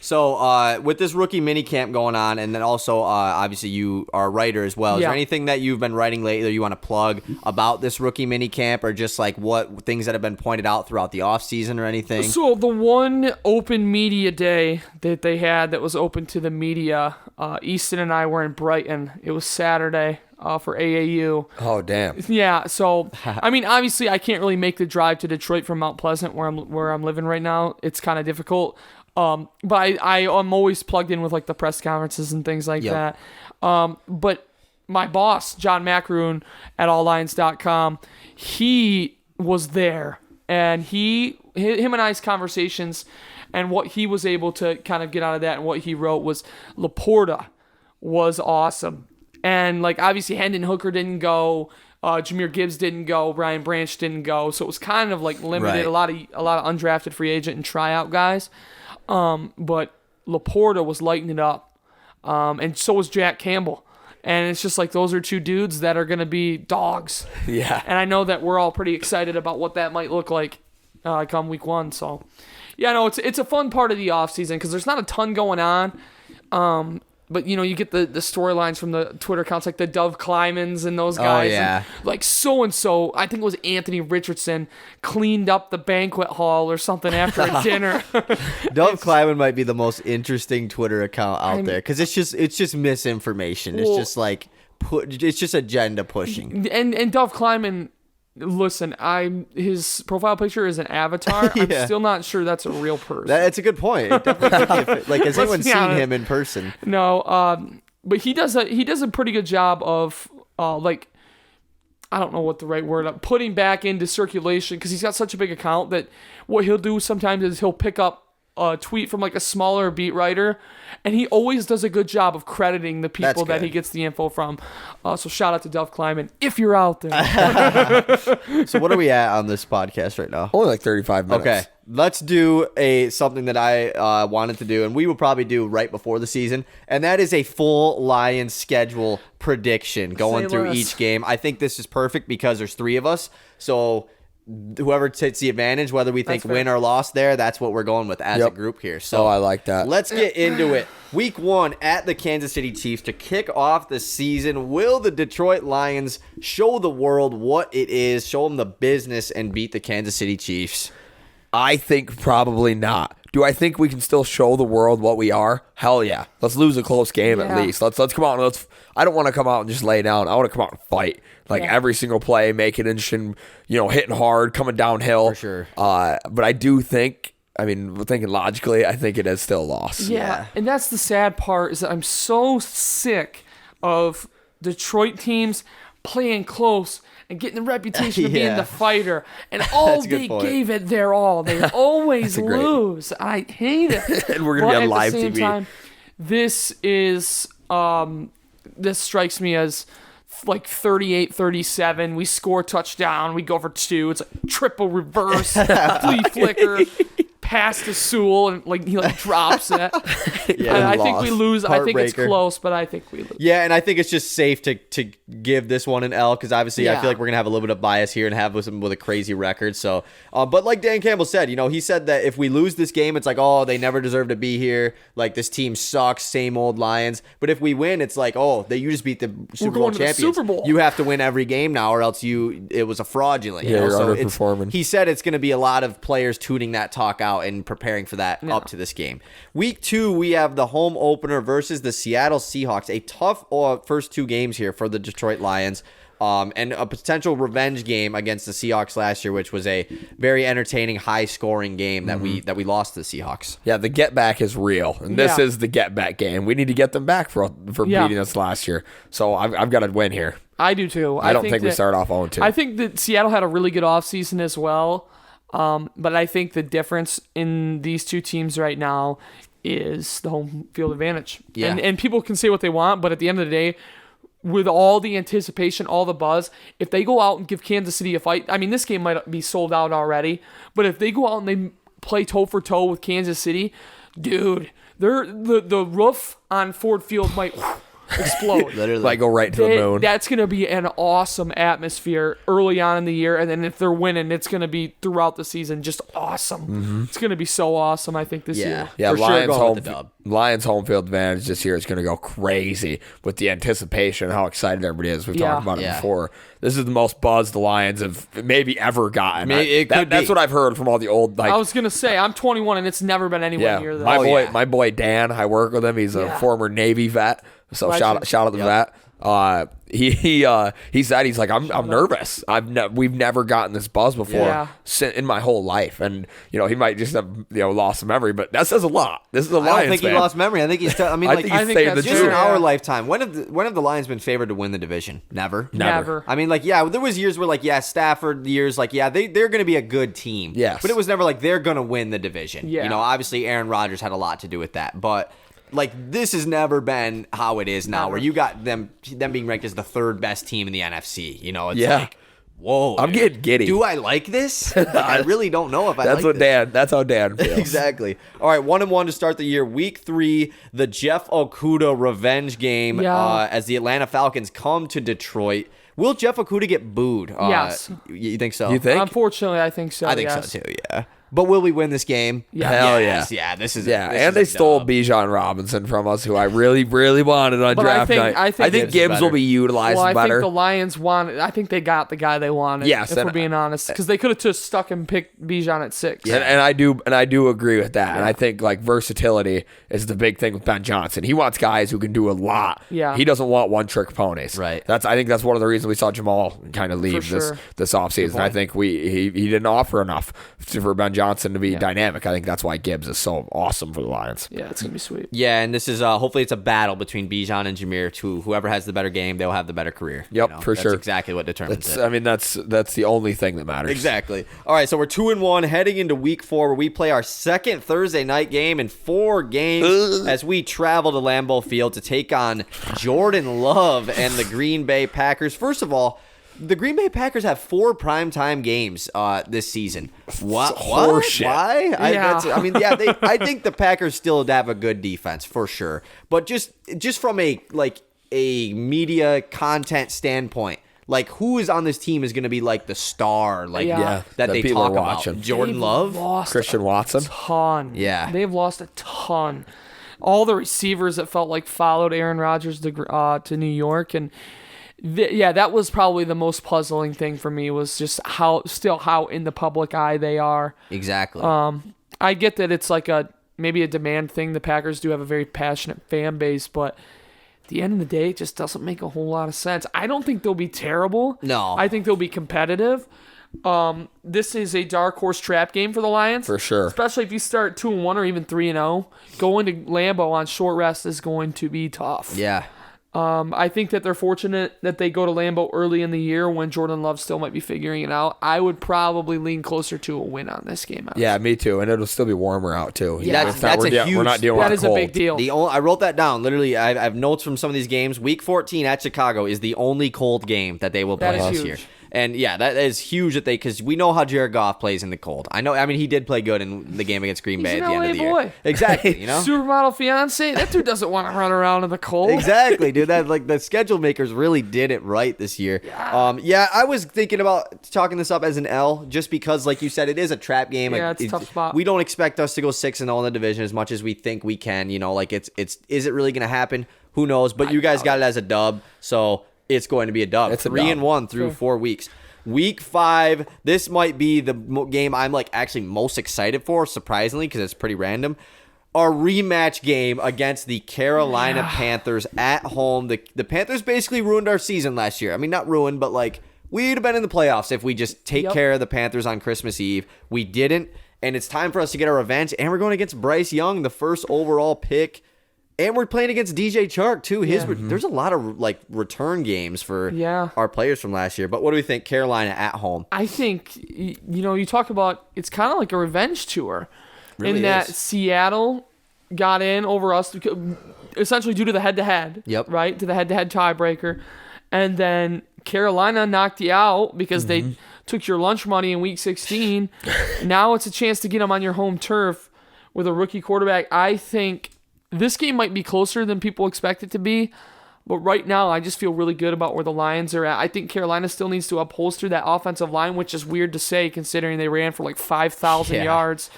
So with this rookie minicamp going on, and then also obviously you are a writer as well. Is there anything that you've been writing lately that you want to plug about this rookie minicamp, or just like what things that have been pointed out throughout the offseason or anything? So the one open media day that they had that was open to the media, Easton and I were in Brighton. It was Saturday for AAU. Oh, damn. Yeah, so, obviously I can't really make the drive to Detroit from Mount Pleasant where I'm living right now. It's kind of difficult. But I'm always plugged in with like the press conferences and things like that. But my boss, John Macroon at alllions.com, he was there, and him and I's conversations and what he was able to kind of get out of that and what he wrote was Laporta was awesome. And like obviously Hendon Hooker didn't go, Jahmyr Gibbs didn't go, Brian Branch didn't go, so it was kind of like limited. Right. A lot of undrafted free agent and tryout guys. But Laporta was lighting it up, and so was Jack Campbell. And it's just like those are two dudes that are going to be dogs. Yeah. And I know that we're all pretty excited about what that might look like come week one. So, it's a fun part of the offseason because there's not a ton going on. But, you get the storylines from the Twitter accounts, like the Dove Klymans and those guys. Oh, yeah. And like so-and-so, I think it was Anthony Richardson, cleaned up the banquet hall or something after a dinner. Dove Klyman might be the most interesting Twitter account out there because it's just misinformation. It's just like it's just agenda pushing. And Dove Klyman, listen, his profile picture is an avatar. I'm still not sure that's a real person. That's a good point. Like, has anyone seen him in person? No, but he does a pretty good job of like, I don't know what the right word, putting back into circulation because he's got such a big account that what he'll do sometimes is he'll pick up a tweet from like a smaller beat writer, and he always does a good job of crediting the people that he gets the info from. So shout out to Dove Klyman if you're out there. So what are we at on this podcast right now? Only like 35 minutes. Okay, let's do something that I wanted to do, and we will probably do right before the season, and that is a full Lions schedule prediction going through each game. I think this is perfect because there's 3 of us, so whoever takes the advantage, whether we think win or loss there, that's what we're going with as a group here. So I like that. Let's get into it. Week 1 at the Kansas City Chiefs to kick off the season. Will the Detroit Lions show the world what it is, show them the business, and beat the Kansas City Chiefs? I think probably not. Do I think we can still show the world what we are? Hell yeah. Let's lose a close game at least. Let's come out and I don't want to come out and just lay down. I want to come out and fight. Every single play, make it interesting, hitting hard, coming downhill. For sure. But I do think, thinking logically, I think it is still a loss. Yeah. And that's the sad part is that I'm so sick of Detroit teams playing close and getting the reputation of being the fighter. And all they gave it their all. They always lose. I hate it. And we're going to be on live TV. At the same time, this is, this strikes me as 38-37. We score a touchdown. We go for 2. It's a triple reverse, flea flicker. Pass to Sewell and he drops it. I think we lose. I think it's close, but I think we lose. Yeah, and I think it's just safe to give this one an L because obviously I feel like we're gonna have a little bit of bias here and have with a crazy record. So, but like Dan Campbell said, he said that if we lose this game, it's like, oh, they never deserve to be here. Like this team sucks, same old Lions. But if we win, it's like, oh, you just beat the Super Bowl champions. Super Bowl. You have to win every game now, or else it was a fraudulent. You're so underperforming. He said it's gonna be a lot of players tuning that talk out and preparing for that up to this game. Week 2, we have the home opener versus the Seattle Seahawks. A tough first 2 games here for the Detroit Lions. And a potential revenge game against the Seahawks last year, which was a very entertaining, high-scoring game that we lost to the Seahawks. Yeah, the get back is real, and this is the get back game. We need to get them back for beating us last year. So I've got to win here. I do too. I don't think we start off 0-2. I think that Seattle had a really good offseason as well. But I think the difference in these two teams right now is the home field advantage. Yeah. And people can say what they want, but at the end of the day, with all the anticipation, all the buzz, if they go out and give Kansas City a fight, this game might be sold out already, but if they go out and they play toe for toe with Kansas City, dude, the roof on Ford Field might explode. Literally. Go right to the moon. That's going to be an awesome atmosphere early on in the year, and then if they're winning, it's going to be throughout the season just awesome. Mm-hmm. It's going to be so awesome, I think, this year. Yeah, for Lions sure going with the dub. Lions home field advantage this year is going to go crazy with the anticipation, how excited everybody is. We've talked about it before. This is the most buzz the Lions have maybe ever gotten. That's what I've heard from all the old. I was going to say, I'm 21, and it's never been anywhere near that. My boy Dan, I work with him. He's a former Navy vet. So shout out to that. He said he's like I'm nervous. We've never gotten this buzz before in my whole life, and he might just have lost some memory, but that says a lot. This is a Lions. I don't think fan. he lost memory. I think he's. I think the just in our lifetime. When have the Lions been favored to win the division? Never. Never. There was years where Stafford years they're going to be a good team. Yes, but it was never like they're going to win the division. Yeah. Obviously Aaron Rodgers had a lot to do with that, but. This has never been how it is now, where you got them being ranked as the 3rd best team in the NFC. It's whoa. I'm getting giddy. Do I like this? I really don't know if I like this. That's how Dan feels. Exactly. All right, 1-1 to start the year. Week 3, the Jeff Okudah revenge game as the Atlanta Falcons come to Detroit. Will Jeff Okudah get booed? Yes. You think so? You think? Unfortunately, I think so. I think so too, yeah. But will we win this game? Yeah. Hell yes. Yeah. This is and they stole Bijan Robinson from us, who I really, really wanted on draft night. I think Gibbs will be utilized better. I think the Lions wanted. I think they got the guy they wanted. Yes, if we're being honest, because they could have just stuck and picked Bijan at 6. Yeah. And I do agree with that. Yeah. And I think versatility is the big thing with Ben Johnson. He wants guys who can do a lot. Yeah. He doesn't want one-trick ponies. Right. I think that's one of the reasons we saw Jamal kind of leave this offseason. I think he didn't offer enough for Ben Johnson to be dynamic. I think that's why Gibbs is so awesome for the Lions. Yeah, it's gonna be sweet. Yeah, and this is hopefully it's a battle between Bijan and Jameer. Whoever has the better game, they'll have the better career. Yep, for sure. That's exactly what determines it. That's the only thing that matters. Exactly. All right, so we're 2-1 heading into week 4, where we play our second Thursday night game in 4 games as we travel to Lambeau Field to take on Jordan Love and the Green Bay Packers. First of all, the Green Bay Packers have 4 primetime games this season. What? Horseshit. Why? Yeah. I think the Packers still have a good defense for sure. But just from a media content standpoint, Like, who is on this team is going to be like the star, like Yeah. that they people talk are about? watching. Jordan They've Love, lost Christian a Watson. ton. Yeah. They've lost a ton. All the receivers that felt like followed Aaron Rodgers to New York, and that was probably the most puzzling thing for me, was just how in the public eye they are. exactly. I get that it's like maybe a demand thing. The Packers do have a very passionate fan base, but at the end of the day, it just doesn't make a whole lot of sense. I don't think they'll be terrible. No. I think they'll be competitive. This is a dark horse trap game for the Lions. For sure. Especially if you start 2-1 or even 3-0. Going to Lambeau on short rest is going to be tough. yeah. I think that they're fortunate that they go to Lambeau early in the year when Jordan Love still might be figuring it out. I would probably lean closer to a win on this game. Yeah, me too. And it'll still be warmer out too. Yeah. It's not- That's a we're not huge- dealing That with is a cold. big deal. I wrote that down. Literally, I have notes from some of these games. Week 14 at Chicago is the only cold game that they will play That is this huge. year. And yeah, that is huge because we know how Jared Goff plays in the cold. I mean, he did play good in the game against Green He's Bay an at the end LA of the year. boy. Exactly, you know? Supermodel fiance, that dude doesn't want to run around in the cold. Exactly, dude. That like the schedule makers really did it right this year. Yeah, I was thinking about chalking this up as an L just because, like you said, it is a trap game. Yeah, Like, it's a tough spot. We don't expect us to go 6-0 in the division as much as we think we can. You know, like is it really going to happen? Who knows? But you guys got it as a dub, so it's going to be a dub. It's a 3-1 through 4 weeks. Week 5, this might be the game I'm like actually most excited for, surprisingly, because it's pretty random. Our rematch game against the Carolina Panthers at home. The Panthers basically ruined our season last year. I mean, not ruined, but like we'd have been in the playoffs if we just take care of the Panthers on Christmas Eve. We didn't, and it's time for us to get our revenge. And we're going against Bryce Young, the first overall pick. And we're playing against DJ Chark, too. There's a lot of like return games for our players from last year. But what do we think? Carolina at home. I think, you talk about, it's kind of like a revenge tour. Really in that is. Seattle got in over us, essentially due to the head-to-head. Yep. Right? To the head-to-head tiebreaker. And then Carolina knocked you out because they took your lunch money in Week 16. Now it's a chance to get them on your home turf with a rookie quarterback. I think this game might be closer than people expect it to be, but right now I just feel really good about where the Lions are at. I think Carolina still needs to upholster that offensive line, which is weird to say considering they ran for like 5,000 yards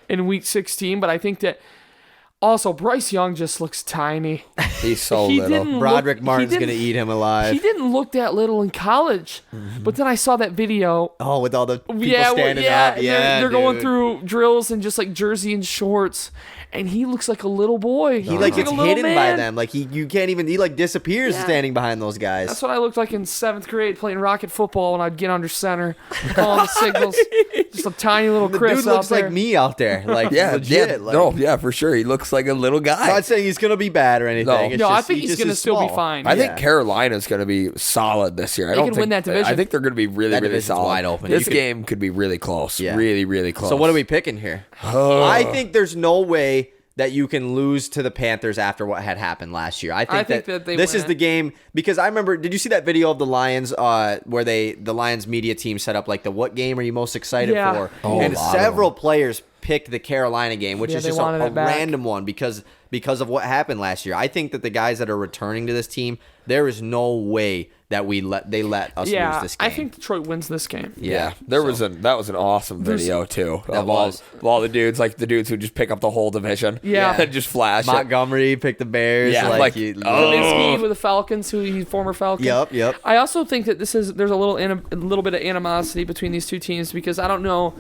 in Week 16, but I think that also Bryce Young just looks tiny. He's so He little. didn't Broderick look- Martin's he going to didn't- eat him alive. He didn't look that little in college, but then I saw that video. Oh, with all the people Yeah, standing up. and Yeah, they're going dude. through drills and just like jersey and shorts, and he looks like a little boy. He like looks gets a little hidden by man. them. Like you can't even. He like disappears Yeah. standing behind those guys. That's what I looked like in 7th grade playing rocket football when I'd get under center, calling the signals. Just a tiny little the Chris dude looks out there. like me out there. Like Yeah, legit. yeah, like, no, yeah, for sure. He looks like a little guy. I'm not saying he's gonna be bad or anything. No. It's No, I just- think he he's just going to is still be small. fine. I think Yeah. Carolina's going to be solid this year. I They don't can think win that division. I think they're going to be really, That really division's solid. wide open. This You could- game could be really close. Yeah. Really, really close. So what are we picking here? I think there's no way that you can lose to the Panthers after what had happened last year. I think that they this win is it. the game because I remember. Did you see that video of the Lions where the Lions media team set up like the what game are you most excited Yeah. for? Oh, and a lot of several players picked the Carolina game, which Yeah, is they just a wanted it back. random one because of what happened last year. I think that the guys that are returning to this team, there is no way that they let us lose this game. I think Detroit wins this game. Yeah, that was an awesome video too. That Of was. all the dudes, like the dudes who just pick up the whole division. Yeah. and just flash it. Montgomery picked the Bears. Yeah, like, like, you, Trubisky with the Falcons, he's former Falcon. Yep. I also think that there's a little bit of animosity between these two teams because I don't know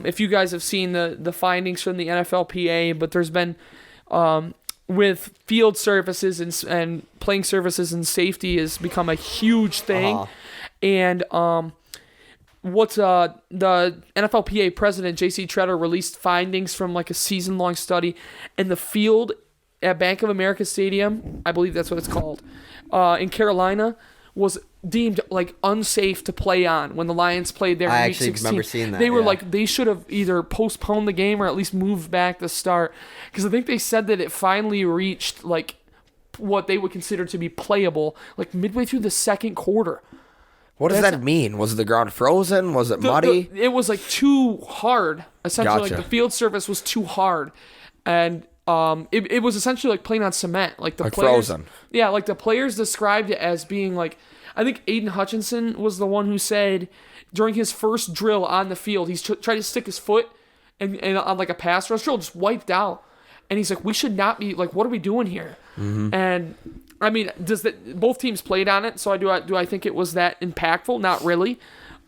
if you guys have seen the findings from the NFLPA, but there's been with field surfaces and playing surfaces and safety has become a huge thing, and what's the NFLPA president J.C. Tretter released findings from like a season-long study, and the field at Bank of America Stadium, I believe that's what it's called, in Carolina, was deemed like unsafe to play on when the Lions played there in I Week actually 16. remember seeing that, They were yeah. like, they should have either postponed the game or at least moved back the start, because I think they said that it finally reached like what they would consider to be playable like midway through the second quarter. What does that mean? Was the ground frozen? Was it muddy? It was like too hard. Essentially, Gotcha. like the field surface was too hard, and it was essentially like playing on cement. Like the Like players, frozen. Yeah, like the players described it as being like, I think Aiden Hutchinson was the one who said during his first drill on the field, he's tried to stick his foot and on like a pass rush drill, just wiped out. And he's like, we should not be like, what are we doing here? And I mean, both teams played on it, so do I think it was that impactful? Not really.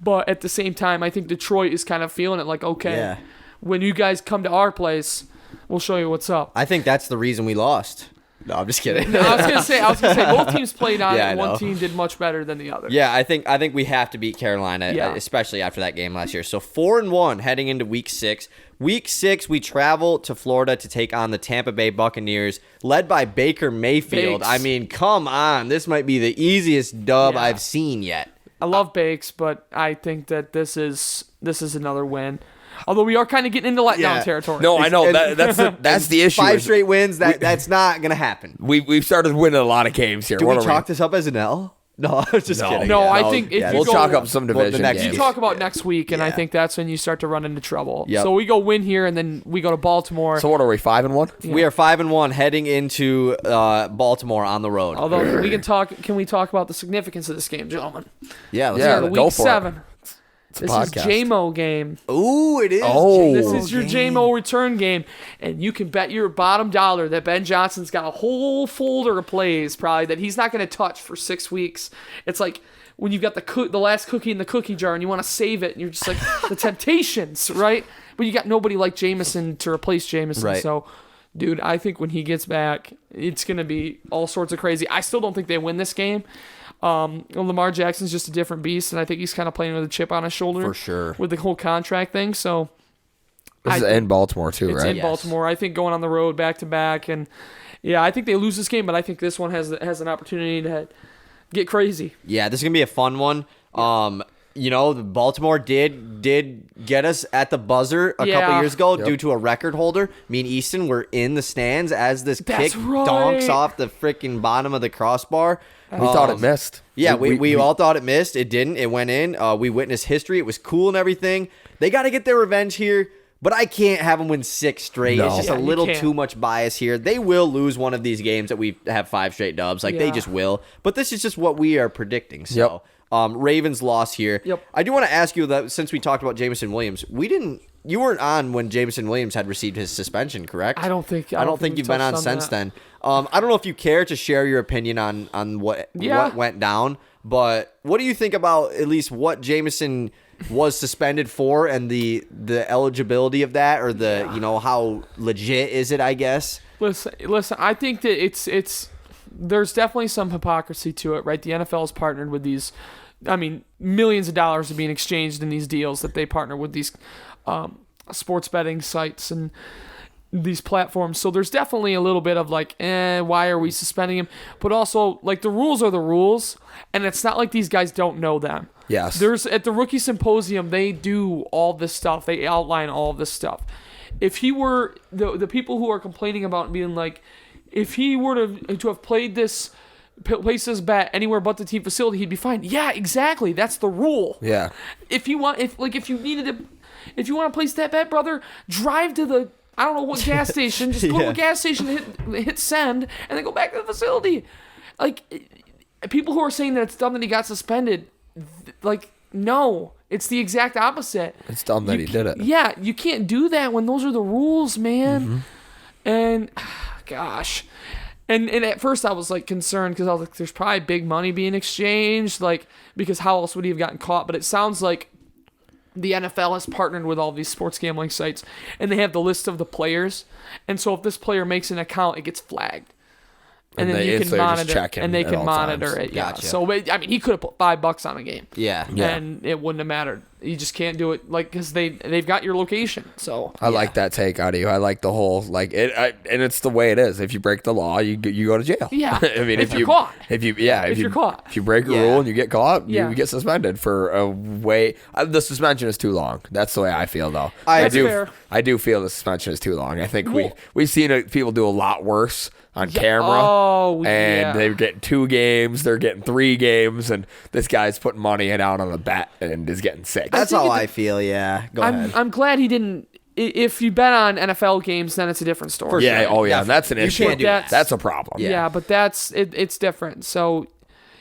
But at the same time, I think Detroit is kind of feeling it like, okay, when you guys come to our place, we'll show you what's up. I think that's the reason we lost. No, I'm just kidding. No, I was gonna say both teams played on it, and one team did much better than the other. Yeah, I think we have to beat Carolina, especially after that game last year. So 4-1 heading into Week 6. Week 6, we travel to Florida to take on the Tampa Bay Buccaneers, led by Baker Mayfield. Bakes. I mean, come on, this might be the easiest dub I've seen yet. I love Bakes, but I think that this is another win. Although we are kind of getting into letdown territory. No, I know that's the issue. 5 straight wins. That's not gonna happen. We've started winning a lot of games here. Do we chalk this up as an L? No, I was just kidding. No, I think if you we'll chalk up some division games. You talk about next week, and I think that's when you start to run into trouble. Yep. So we go win here, and then we go to Baltimore. So what are we, 5-1? Yeah. We are 5-1 heading into Baltimore on the road. Although can we talk about the significance of this game, gentlemen? Yeah, let's go for Week 7. This is podcast. JMO game. Ooh, it is. Oh, this is your JMO return game, and you can bet your bottom dollar that Ben Johnson's got a whole folder of plays probably that he's not going to touch for 6 weeks. It's like when you've got the last cookie in the cookie jar and you want to save it, and you're just like the temptations, right? But you got nobody like Jameson to replace Jameson, right. So. Dude, I think when he gets back, it's going to be all sorts of crazy. I still don't think they win this game. Lamar Jackson's just a different beast, and I think he's kind of playing with a chip on his shoulder. For sure. With the whole contract thing, so... This is in Baltimore, too, right? It's in Baltimore. I think going on the road back-to-back, and yeah, I think they lose this game, but I think this one has an opportunity to get crazy. Yeah, this is going to be a fun one. Baltimore did get us at the buzzer a couple years ago due to a record holder. Me and Easton were in the stands as this kick donks off the freaking bottom of the crossbar. We thought it missed. Yeah, we all thought it missed. It didn't. It went in. We witnessed history. It was cool and everything. They got to get their revenge here, but I can't have them win 6 straight. No. It's just a little too much bias here. They will lose one of these games that we have 5 straight dubs. They just will. But this is just what we are predicting. So. Ravens loss here. Yep. I do want to ask you that since we talked about Jameson Williams, you weren't on when Jameson Williams had received his suspension, correct? I don't think you've been on since then. I don't know if you care to share your opinion on what went down, but what do you think about at least what Jameson was suspended for and the eligibility of that, or how legit is it, I guess? Listen, I think that it's there's definitely some hypocrisy to it, right? The NFL is partnered with these, millions of dollars are being exchanged in these deals that they partner with these sports betting sites and these platforms. So there's definitely a little bit of why are we suspending him? But also, the rules are the rules, and it's not like these guys don't know them. Yes. At the rookie symposium, they do all this stuff. They outline all this stuff. If he were, the people who are complaining about being like, if he were to have placed this bet anywhere but the team facility, he'd be fine. Yeah, exactly. That's the rule. Yeah. If you want to place that bet, brother, drive to the I don't know what gas station. Just go to a gas station, hit send, and then go back to the facility. People who are saying that it's dumb that he got suspended, no, it's the exact opposite. It's dumb that he did it. Yeah, you can't do that when those are the rules, man. Mm-hmm. And gosh. And at first I was concerned because I was there's probably big money being exchanged, because how else would he have gotten caught? But it sounds like the NFL has partnered with all these sports gambling sites, and they have the list of the players. And so if this player makes an account, it gets flagged. And then you can monitor, and they can monitor it. Yeah. Gotcha. So he could have put $5 on a game. Yeah. And it wouldn't have mattered. You just can't do it because they've got your location. So I like that take out of you. I like the whole and it's the way it is. If you break the law, you go to jail. Yeah. if you're caught. If you're caught. If you break a rule and you get caught, you get suspended for a way. The suspension is too long. That's the way I feel though. I do feel the suspension is too long. I think we've seen people do a lot worse on camera, they're getting 2 games, they're getting 3 games, and this guy's putting money out on a bet and is getting 6. That's how I feel. Yeah, go ahead. I'm glad he didn't. If you bet on NFL games, then it's a different story. Yeah, sure. That's an issue. Can't do that. That's a problem. Yeah, but it's different. So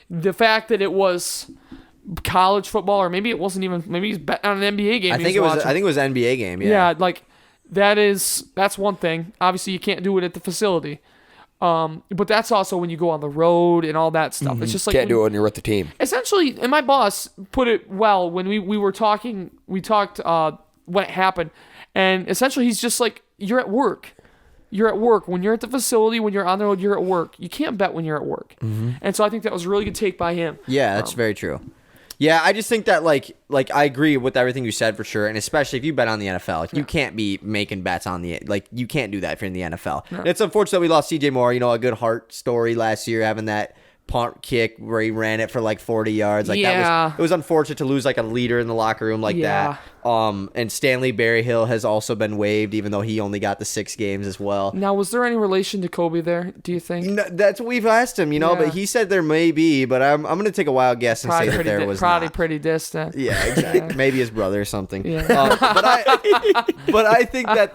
the fact that it was college football, or maybe it wasn't even. Maybe he's betting on an NBA game. I think it was an NBA game. Yeah. Like that's one thing. Obviously, you can't do it at the facility. But that's also when you go on the road and all that stuff. It's just like Can't do it when you're with the team. Essentially, and my boss put it well when we were talking. We talked when it happened, and essentially he's just like, you're at work. You're at work. When you're at the facility, when you're on the road, you're at work. You can't bet when you're at work. And so I think that was a really good take by him. Yeah, that's very true. Yeah, I just think that like I agree with everything you said for sure, and especially if you bet on the NFL, you can't be making bets on you can't do that if you're in the NFL. No. It's unfortunate we lost CJ Moore, a good heart story last year, having that punt kick where he ran it for like 40 yards. Like it was unfortunate to lose like a leader in the locker room like that. And Stanley Berryhill has also been waived, even though he only got the 6 games as well. Now, was there any relation to Kobe there, do you think? No, that's what we've asked him, but he said there may be, but I'm going to take a wild guess and say that there was probably not. pretty distant. Yeah, exactly. Maybe his brother or something. Yeah. But I think that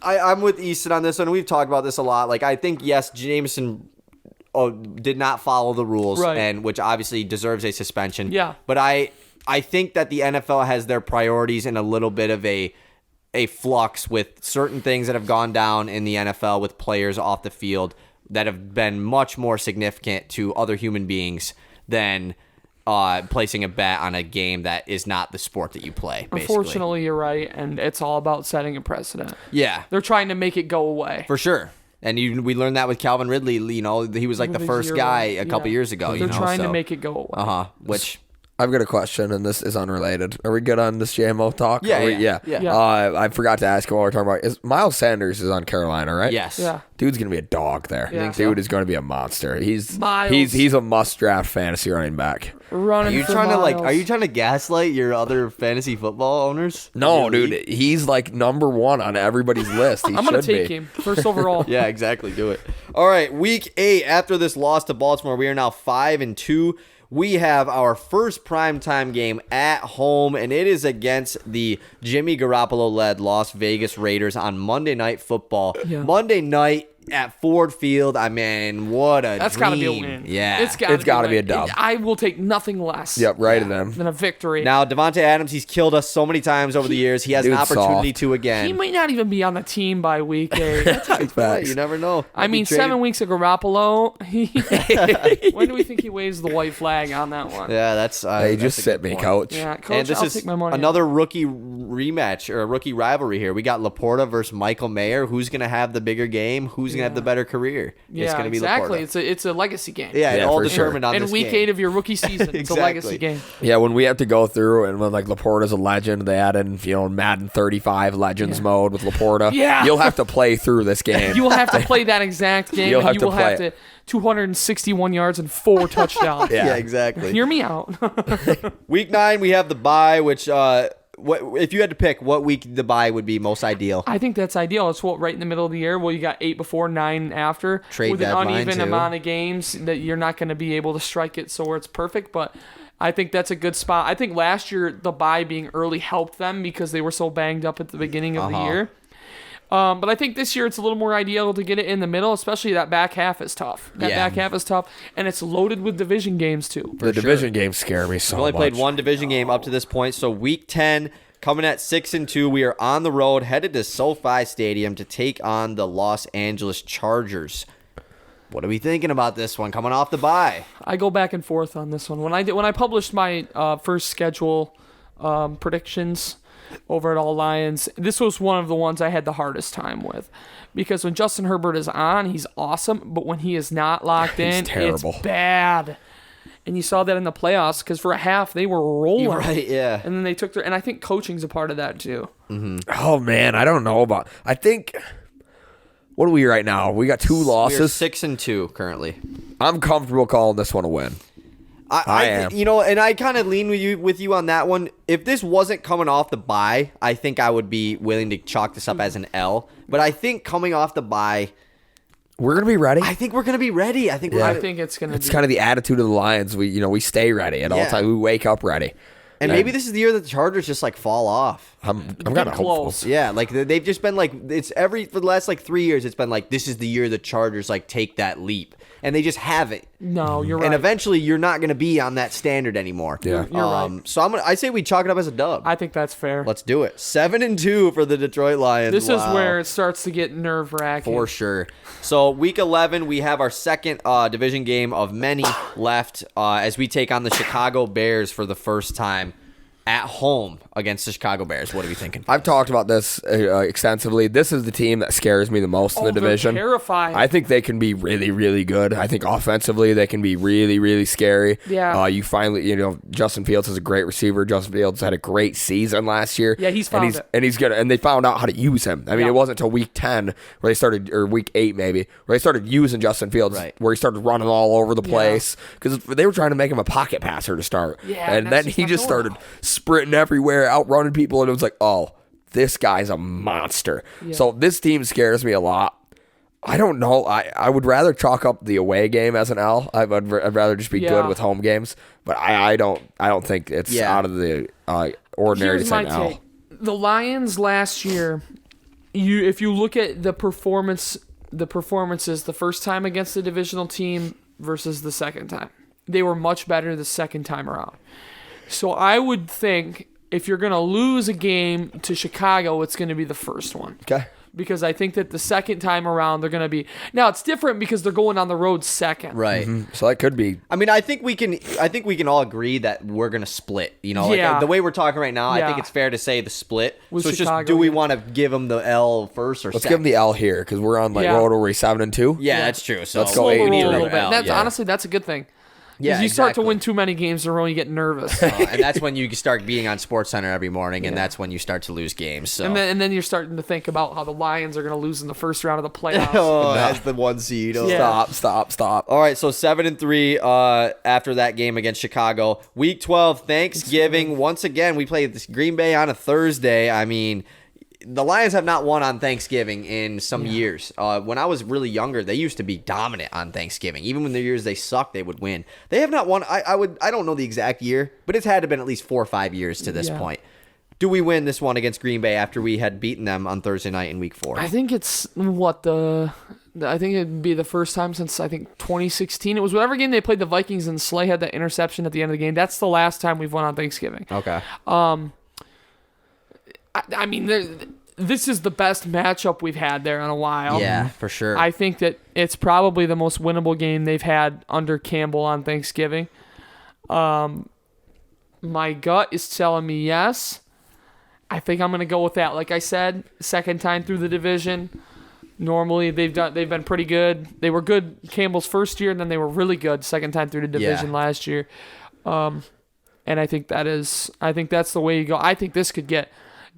I'm with Easton on this one. We've talked about this a lot. Like, I think, yes, Jameson did not follow the rules, and which obviously deserves a suspension. Yeah. But I think that the NFL has their priorities in a little bit of a flux with certain things that have gone down in the NFL with players off the field that have been much more significant to other human beings than placing a bet on a game that is not the sport that you play, basically. Unfortunately, you're right, and it's all about setting a precedent. Yeah. They're trying to make it go away. For sure. And we learned that with Calvin Ridley. He was like the first guy a couple years ago. They're trying to make it go away. Which I've got a question, and this is unrelated. Are we good on this JMO talk? Yeah. I forgot to ask you what we're talking about. Miles Sanders is on Carolina, right? Yes. Yeah. Dude's gonna be a dog there. Yeah. Dude is gonna be a monster. He's Miles. a must draft fantasy running back. Running. Are you trying to gaslight your other fantasy football owners? No, dude, he's like number 1 on everybody's list. I'm gonna take him first overall. Yeah, exactly. Do it. All right, week 8. After this loss to Baltimore, we are now 5-2. We have our first primetime game at home, and it is against the Jimmy Garoppolo-led Las Vegas Raiders on Monday Night Football. Yeah. Monday night at Ford Field. I mean, what a That's dream. Gotta be a win. Yeah. It's got to be a dub. I will take nothing less. Yep, right to them. Than a victory. Now, Devontae Adams, he's killed us so many times over the years. He has an opportunity to again. He might not even be on the team by week 8. You never know. I mean, 7 weeks of Garoppolo. When do we think he waves the white flag on that one? Yeah, that's hey, just sit me, coach. Yeah, coach, and this I'll is take my money. Another rookie rematch or a rookie rivalry here. We got Laporta versus Michael Mayer. Who's going to have the bigger game? Who's going to have the better career? Yeah, it's going to be exactly. Laporta. It's a legacy game. Yeah, all determined on in this week game. 8 of your rookie season. It's a legacy game. Yeah, when we have to go through and when like Laporta's a legend, they add in Madden 35 Legends mode with Laporta. Yeah. You'll have to play through this game. You will have to play that exact game. You'll have you to will play have to 261 yards and 4 touchdowns. Yeah, exactly. Hear me out. Week 9, we have the bye, which if you had to pick what week the bye would be most ideal? I think that's ideal. It's right in the middle of the year. Well, you got 8 before, 9 after. Trade with an deadline, uneven too. amount of games that you're not going to be able to strike it so where it's perfect. But I think that's a good spot. I think last year the bye being early helped them because they were so banged up at the beginning of the year. But I think this year it's a little more ideal to get it in the middle, especially that back half is tough. Back half is tough, and it's loaded with division games too. The division games scare me so much. We've only played one division game up to this point, so week 10, coming at 6-2, we are on the road, headed to SoFi Stadium to take on the Los Angeles Chargers. What are we thinking about this one coming off the bye? I go back and forth on this one. When I published my first schedule predictions over at All Lions, this was one of the ones I had the hardest time with. Because when Justin Herbert is on, he's awesome, but when he is not locked in, terrible. It's bad. And you saw that in the playoffs because for a half they were rolling. Right, yeah. And then they took and I think coaching's a part of that too. Mm-hmm. Oh, man, I don't know about... I think... What are we right now? We got 2 losses. We're 6-2 currently. I'm comfortable calling this one a win. I am. And I kind of lean with you on that one. If this wasn't coming off the bye, I think I would be willing to chalk this up as an L. But I think coming off the bye, we're gonna be ready. I think we're gonna be ready. I think it's gonna. It's kind of the attitude of the Lions. We stay ready at all times. We wake up ready. And maybe this is the year that the Chargers just like fall off. I'm kind of hopeful. Yeah, like they've just been like for the last like 3 years. It's been like this is the year the Chargers like take that leap, and they just haven't. No, you're right. And eventually, you're not going to be on that standard anymore. Yeah. You're right. So I say we chalk it up as a dub. I think that's fair. Let's do it. 7-2 for the Detroit Lions. This is where it starts to get nerve-wracking. For sure. So week 11, we have our second division game of many left as we take on the Chicago Bears for the first time at home against the Chicago Bears. What are we thinking? I've talked about this extensively. This is the team that scares me the most in the division. They're terrifying. I think they can be really, really good. I think offensively they can be really, really scary. Yeah. You finally, Justin Fields is a great receiver. Justin Fields had a great season last year. Yeah, he's found it. And he's good. And they found out how to use him. I mean, Yeah. it wasn't until week 10 where they started, or week 8 maybe, where they started using Justin Fields, where he started running all over the place because they were trying to make him a pocket passer to start. Yeah, and then he just started sprinting everywhere, outrunning people, and it was like, oh, this guy's a monster. Yeah. So this team scares me a lot. I don't know. I would rather chalk up the away game as an L. I'd rather just be good with home games. But I don't think it's out of the ordinary to say an L. The Lions last year, if you look at the performances the first time against the divisional team versus the second time, they were much better the second time around. So I would think if you're going to lose a game to Chicago, it's going to be the first one. Okay. Because I think that the second time around, they're going to be... Now, it's different because they're going on the road second. Right. Mm-hmm. So that could be... I mean, I think we can all agree that we're going to split. Like the way we're talking right now, I think it's fair to say the split. With so it's Chicago, just, do we want to give them the L first or Let's second? give them the L here because we're on road where we're 7-2. Yeah, that's true. So Let's go Slow the 8-2. roll a little bit. L, Honestly, that's a good thing. Yeah, you start to exactly. win too many games in a row, and you get nervous. And that's when you start being on SportsCenter every morning, and that's when you start to lose games. So. And then you're starting to think about how the Lions are going to lose in the first round of the playoffs. That's the 1 seed. Oh. Yeah. Stop. All right, so 7-3 after that game against Chicago. Week 12, Thanksgiving. Once again, we played this Green Bay on a Thursday. I mean, the Lions have not won on Thanksgiving in some years. When I was really younger, they used to be dominant on Thanksgiving. Even when the years they sucked, they would win. They have not won. I don't know the exact year, but it's had to have been at least 4 or 5 years to this point. Do we win this one against Green Bay after we had beaten them on Thursday night in Week 4? I think it's I think it'd be the first time since 2016. It was whatever game they played the Vikings and Slay had that interception at the end of the game. That's the last time we've won on Thanksgiving. Okay. I mean, this is the best matchup we've had there in a while. Yeah, for sure. I think that it's probably the most winnable game they've had under Campbell on Thanksgiving. My gut is telling me yes. I think I'm going to go with that. Like I said, second time through the division. Normally they've been pretty good. They were good Campbell's first year, and then they were really good second time through the division last year. And I think that's the way you go. I think this could get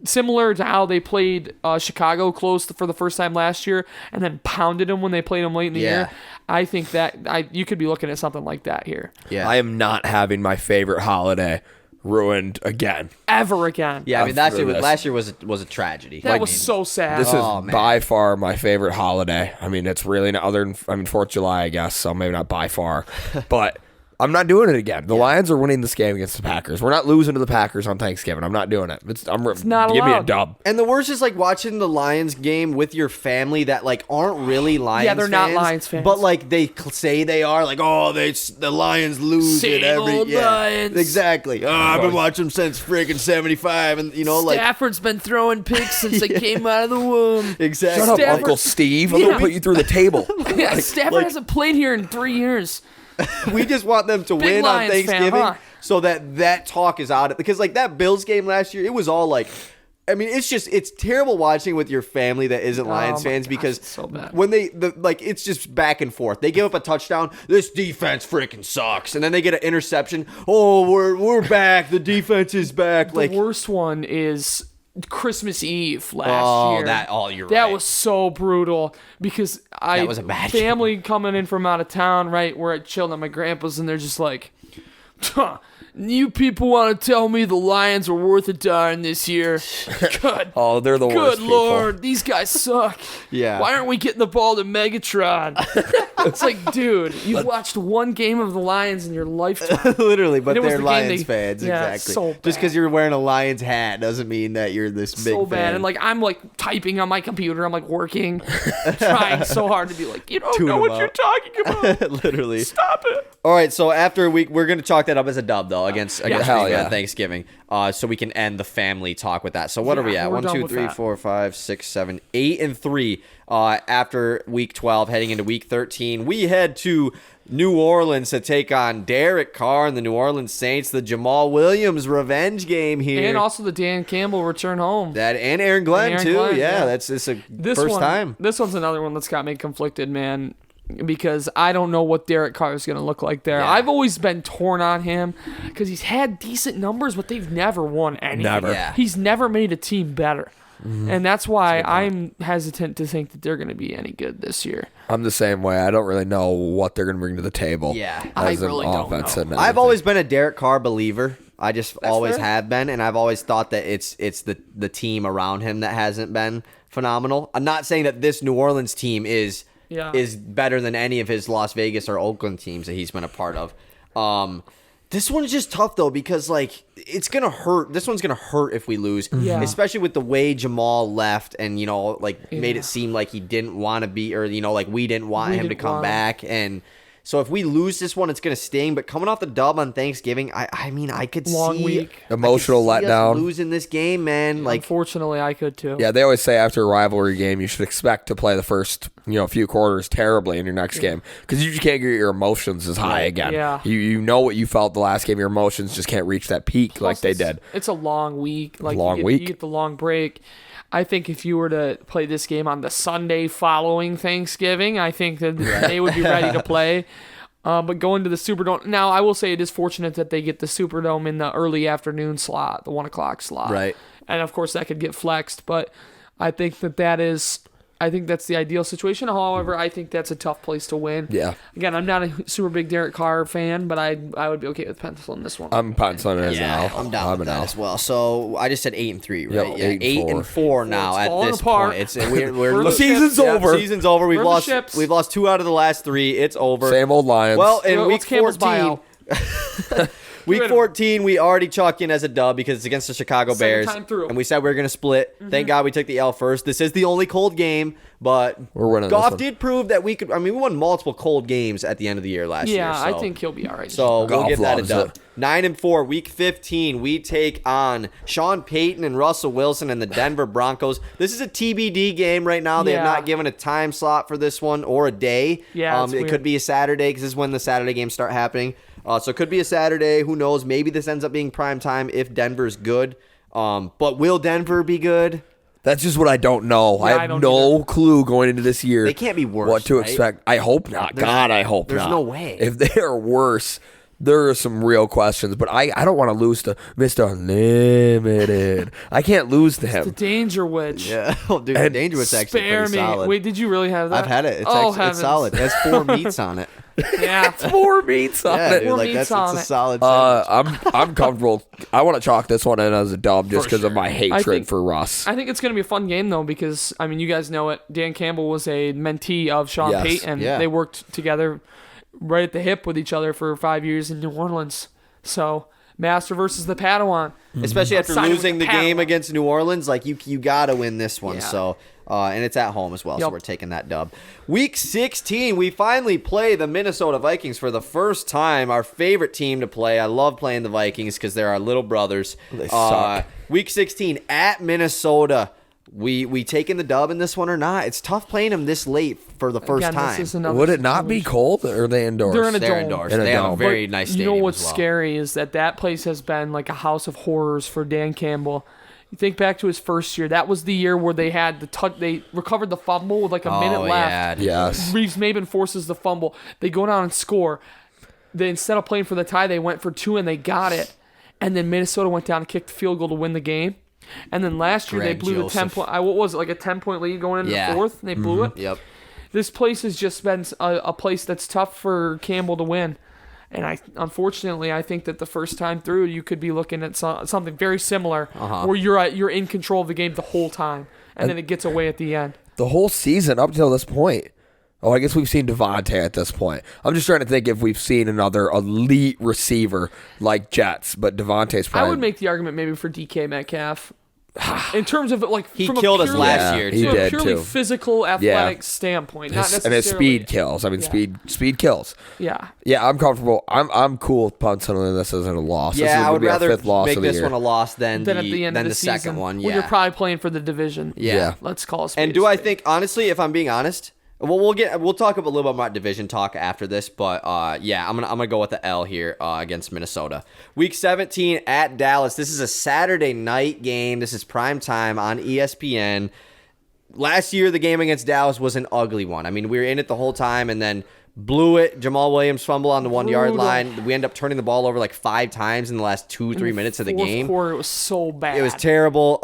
similar to how they played Chicago close for the first time last year and then pounded them when they played them late in the year. I think that you could be looking at something like that here. Yeah. I am not having my favorite holiday ruined again. Ever again. Yeah, I mean last year was a tragedy. That was so sad. This is by far my favorite holiday. I mean, it's really not other than 4th of July, I guess, so maybe not by far. But I'm not doing it again. The Lions are winning this game against the Packers. We're not losing to the Packers on Thanksgiving. I'm not doing it. It's not give me a allowed. dub. And the worst is watching the Lions game with your family that aren't really Lions fans. Yeah, they're not Lions fans. But they say they are. The Lions lose Same it every old Lions. Exactly. I've been watching them since freaking 75 and Stafford's been throwing picks since they came out of the womb. Exactly. Shut up, Stafford- Uncle Steve. I'm going to put you through the table. Stafford hasn't played here in 3 years. We just want them to win on Lions fan, Thanksgiving huh? so that talk is out. Because that Bills game last year, it was all it's terrible watching with your family that isn't Lions fans because it's so bad. when it's just back and forth. They give up a touchdown. This defense freaking sucks, and then they get an interception. Oh, we're back. The defense is back. The worst one is Christmas Eve last year. You're right. That was so brutal because That was a bad family coming in from out of town, right? We're chilling at my grandpa's and they're just like, You people want to tell me the Lions were worth a darn this year? Good. Oh, they're the worst Good Lord, these guys suck. Yeah. Why aren't we getting the ball to Megatron? It's like, dude, you've watched one game of the Lions in your lifetime. Literally, but And it was they're the game Lions they- fans, yeah, exactly. so Just bad. because you're wearing a Lions hat doesn't mean that you're this big So fan. bad. And like I'm like typing on my computer. I'm like working, trying so hard to be like, you don't Tune know them what up. you're talking about. Literally. Stop it. All right, so after a week, we're going to chalk that up as a dub, though, against Hell Green Bay yeah. on Thanksgiving, so we can end the family talk with that. So what are we at? we're 1, done 2, with 3, that. 4, 5, 6, 7, 8, and 3. After week 12, heading into week 13, we head to New Orleans to take on Derek Carr and the New Orleans Saints, the Jamal Williams revenge game here. And also the Dan Campbell return home. That and Aaron Glenn, Aaron too. Glenn, yeah, yeah. it's a This first one, time. This one's another one that's got me conflicted, man, because I don't know what Derek Carr is going to look like there. Yeah. I've always been torn on him because he's had decent numbers, but they've never won anything. Never. Yeah. He's never made a team better. And that's why I'm hesitant to think that they're going to be any good this year. I'm the same way. I don't really know what they're going to bring to the table. Yeah. as I an really don't offense know. and I've everything. always been a Derek Carr believer. I just always fair. have been, and I've always thought that it's the team around him that hasn't been phenomenal. I'm not saying that this New Orleans team is better than any of his Las Vegas or Oakland teams that he's been a part of. This one's just tough though because like it's gonna hurt. This one's gonna hurt if we lose, Yeah. especially with the way Jamal left and made it seem like he didn't want to be, or like we didn't want him to didn't come want him. back. And so if we lose this one, it's gonna sting. But coming off the dub on Thanksgiving, I mean I could Long see week. Emotional I could see us letdown. losing this game, man. Like Unfortunately, I could too. Yeah, they always say after a rivalry game, you should expect to play the first few quarters terribly in your next game because you just can't get your emotions as high again. Yeah. You know what you felt the last game. Your emotions just can't reach that peak like they did. It's a long week. Like Long you week. get the long break. I think if you were to play this game on the Sunday following Thanksgiving, I think that they would be ready to play. But going to the Superdome now, I will say it is fortunate that they get the Superdome in the early afternoon slot, the 1 o'clock slot, Right. And of course that could get flexed, but I think I think that's the ideal situation. However, I think that's a tough place to win. Yeah. Again, I'm not a super big Derek Carr fan, but I would be okay with penciling this one. I'm penciling it as yeah, an L. I'm down with that as well. So I just said 8 and 3, right? Yep, 8 and 4 now It's at falling this apart. point. It's we're We're the season's ships. over. Season's over. We're the ships. We've lost 2 out of the last 3. It's over. Same old Lions. Well, in What's week Campbell's 14, bio? week Rid of 14, we already chalked in as a dub because it's against the Chicago Second Bears, time through. and we said we were going to split. Thank God we took the L first. This is the only cold game, but We're winning this Goff one. did prove that we could. I mean, we won multiple cold games at the end of the year last year. Yeah, So. I think he'll be all right. So we'll Goff give that a loves dub. it. 9 and 4, week 15. We take on Sean Payton and Russell Wilson and the Denver Broncos. This is a TBD game right now. They have Yeah. not given a time slot for this one or a day. Yeah, it's it weird. could be a Saturday because this is when the Saturday games start happening. So it could be a Saturday. Who knows? Maybe this ends up being prime time if Denver's good. But will Denver be good? That's just what I don't know. I I have don't no either. clue going into this year. They can't be worse, What to right? expect? I hope not. God, I hope there's not. no way. If they are worse, there are some real questions. But I don't want to lose to Mr. Unlimited. I can't lose to the him. danger witch. Yeah. Oh, dude, And Dangerous actually Spare pretty me. solid. Wait, did you really have that? I've had it. It's, oh, actually, it's solid. It has 4 meats on it. Yeah. 4 meats on Yeah, it. dude, Four like meats that's on it's a it. solid sandwich. I'm comfortable. I want to chalk this one in as a dub just For because of my hatred think- for Russ. I think it's going to be a fun game, though, because, I mean, you guys know it. Dan Campbell was a mentee of Sean Yes. Payton. Yeah. They worked together right at the hip with each other for 5 years in New Orleans. So, Master versus the Padawan. Especially after Signing with losing the the game Padawan. against New Orleans, like you gotta win this one. Yeah. So and it's at home as well, so Yep. we're taking that dub. Week 16, we finally play the Minnesota Vikings for the first time. Our favorite team to play. I love playing the Vikings because they're our little brothers. They suck. Week 16 at Minnesota. We taking the dub in this one or not? It's tough playing them this late for the first Again, time. This is another Would it not be situation. cold or are they indoors? They're in a They're dome. indoors. In a They have a dome. very But nice you stadium know what's as well. scary is that place has been like a house of horrors for Dan Campbell. You think back to his first year. That was the year where they had they recovered the fumble with like a minute left. Yes. Reeves Maben forces the fumble. They go down and score. They instead of playing for the tie, they went for 2 and they got it. And then Minnesota went down and kicked the field goal to win the game. And then last year Greg they blew the Joseph. 10 point. What was it, like a 10-point lead going into Yeah. the fourth? And they blew it. Yep. This place has just been a place that's tough for Campbell to win. And unfortunately, I think that the first time through, you could be looking at something very similar, where you're in control of the game the whole time, and then it gets away at the end. The whole season up till this point. Oh, I guess we've seen Devontae at this point. I'm just trying to think if we've seen another elite receiver like Jets, but Devontae's probably... I would make the argument maybe for DK Metcalf. In terms of he killed us last year. He from did a purely too. physical, athletic standpoint, not necessarily. And his speed kills. I mean, speed kills. Yeah. Yeah, I'm comfortable. I'm cool with penciling this isn't a loss. Yeah, this I would rather fifth loss make of the this year. one a loss than Then at the end of the second season, one. when Yeah. you're probably playing for the division. Yeah. Let's call it. And do I think, honestly, if I'm being honest, well, we'll talk a little bit about division talk after this, but yeah, I'm gonna go with the L here against Minnesota. Week 17 at Dallas. This is a Saturday night game. This is prime time on ESPN. Last year, the game against Dallas was an ugly one. I mean, we were in it the whole time, and then blew it. Jamal Williams fumble on the 1 yard line. We end up turning the ball over like 5 times in the last 2-3 minutes of the game. Fourth quarter, it was so bad. It was terrible.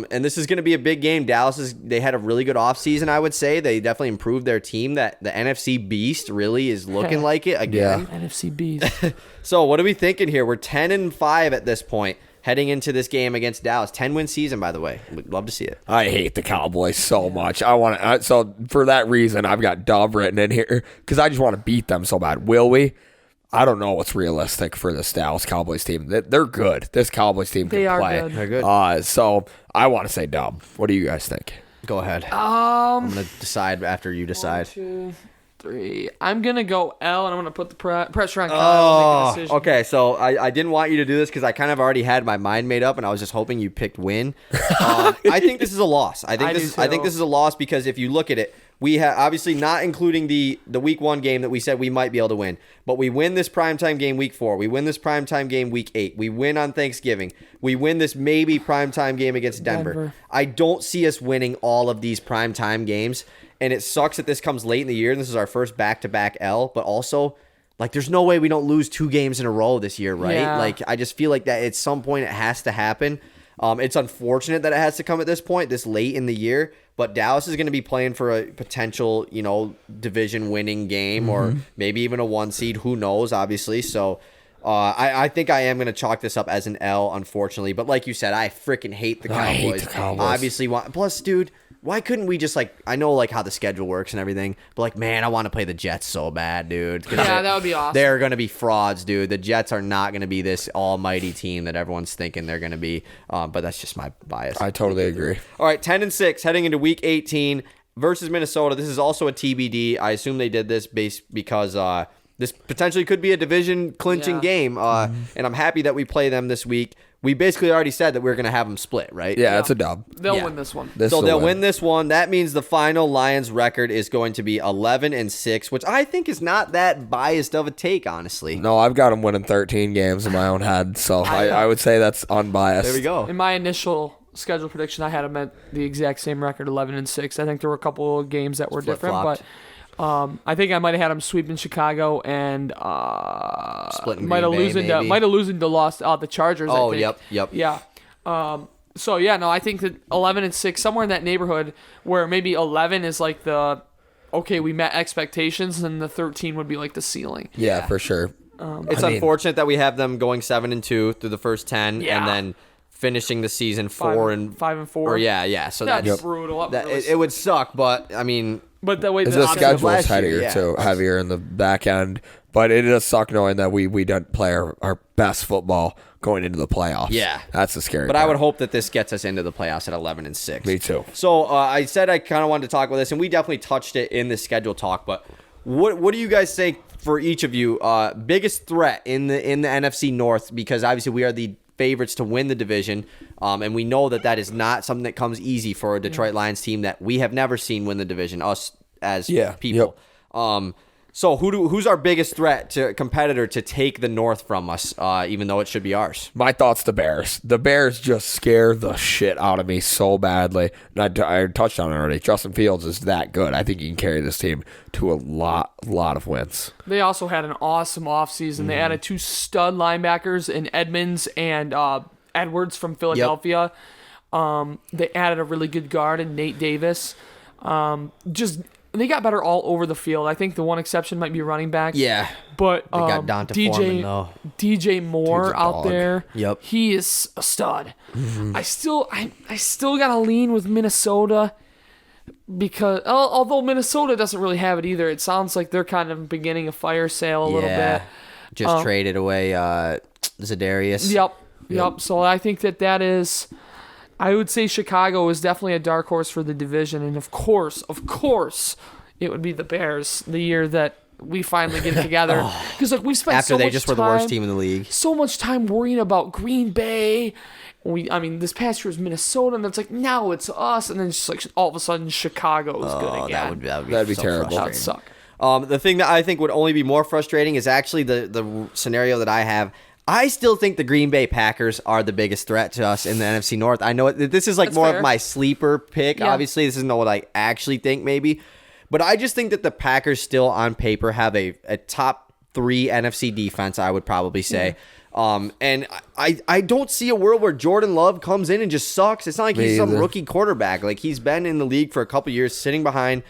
And this is going to be a big game. They had a really good offseason, I would say. They definitely improved their team. That the NFC Beast really is looking like it again. Yeah. NFC Beast. So what are we thinking here? We're 10-5 at this point, heading into this game against Dallas. 10-win season, by the way. We'd love to see it. I hate the Cowboys so much. So for that reason, I've got Dub written in here because I just want to beat them so bad. Will we? I don't know what's realistic for this Dallas Cowboys team. They're good. This Cowboys team can play. Good. They're good. So I want to say Dub. What do you guys think? Go ahead. I'm going to decide after you decide. 1, 2, 3. I'm going to go L, and I'm going to put the pressure on Kyle to make a decision. Okay, so I didn't want you to do this because I kind of already had my mind made up, and I was just hoping you picked win. I think this is a loss. I think this is a loss because if you look at it, we have obviously not including the week 1 game that we said we might be able to win, but we win this primetime game week 4. We win this primetime game week 8. We win on Thanksgiving. We win this maybe primetime game against Denver. I don't see us winning all of these primetime games. And it sucks that this comes late in the year, and this is our first back-to-back L. But also, like, there's no way we don't lose 2 games in a row this year, right? Yeah. Like, I just feel like that at some point it has to happen. It's unfortunate that it has to come at this point, this late in the year. But Dallas is going to be playing for a potential, division-winning game or maybe even a 1 seed. Who knows, obviously. So I think I am going to chalk this up as an L, unfortunately. But like you said, I freaking hate the Cowboys. I hate the Cowboys. Obviously, plus, dude, why couldn't we just, I know, how the schedule works and everything, but, man, I want to play the Jets so bad, dude. Yeah, that would be awesome. They're going to be frauds, dude. The Jets are not going to be this almighty team that everyone's thinking they're going to be, but that's just my bias. I totally agree. All right, 10-6, heading into Week 18 versus Minnesota. This is also a TBD. I assume they did this because this potentially could be a division-clinching game, and I'm happy that we play them this week. We basically already said that we are going to have them split, right? Yeah, it's a dub. They'll win this one. So they'll win this one. That means the final Lions record is going to be 11-6, which I think is not that biased of a take, honestly. No, I've got them winning 13 games in my own head, so I would say that's unbiased. There we go. In my initial schedule prediction, I had them at the exact same record, 11-6. I think there were a couple of games that were different, but I think I might have had them sweeping Chicago and might have losing to lost the Chargers. Oh, I think. yep. Yeah. So yeah, no, I think that 11-6, somewhere in that neighborhood, where maybe 11 is like we met expectations, and the 13 would be like the ceiling. Yeah, for sure. It's unfortunate that we have them going 7-2 through the first 10, Yeah. and then finishing the season 5-4. Or yeah. So that's brutal. It would suck, but I mean. But that way, the schedule is year, heavier in the back end. But it does suck knowing that we don't play our best football going into the playoffs. Yeah. That's the scary But part. I would hope that this gets us into the playoffs at 11-6. Me too. So I said I kind of wanted to talk about this, and we definitely touched it in the schedule talk. But what do you guys think for each of you? Biggest threat in the NFC North, because obviously we are the favorites to win the division, and we know that is not something that comes easy for a Detroit Lions team that we have never seen win the division, us as people. Yep. So who's our biggest competitor to take the North from us, even though it should be ours? My thoughts, the Bears. The Bears just scare the shit out of me so badly. And I touched on it already. Justin Fields is that good. I think he can carry this team to a lot of wins. They also had an awesome offseason. They added 2 stud linebackers in Edmonds and Edwards from Philadelphia. They added a really good guard in Nate Davis. Just they got better all over the field. I think the one exception might be running backs. Yeah. But They got Donta Foreman, though. DJ Moore out there. Yep. He is a stud. I still gotta lean with Minnesota because although Minnesota doesn't really have it either, it sounds like they're kind of beginning a fire sale a little bit. Just traded away Zadarius. Yep. So I think that is. I would say Chicago is definitely a dark horse for the division, and of course, it would be the Bears the year that we finally get together. Because like we spent after so they much just time, were the worst team in the league, so much time worrying about Green Bay. This past year was Minnesota, and it's like now it's us, and then it's just like all of a sudden Chicago is good again. That'd be so terrible. That would suck. The thing that I think would only be more frustrating is actually the scenario that I have. I still think the Green Bay Packers are the biggest threat to us in the NFC North. I know this is like That's more fair. of my sleeper pick. Yeah. Obviously, this isn't what I actually think maybe. But I just think that the Packers still on paper have a top 3 NFC defense, I would probably say. And I don't see a world where Jordan Love comes in and just sucks. It's not like he's some rookie quarterback. Like he's been in the league for a couple years sitting behind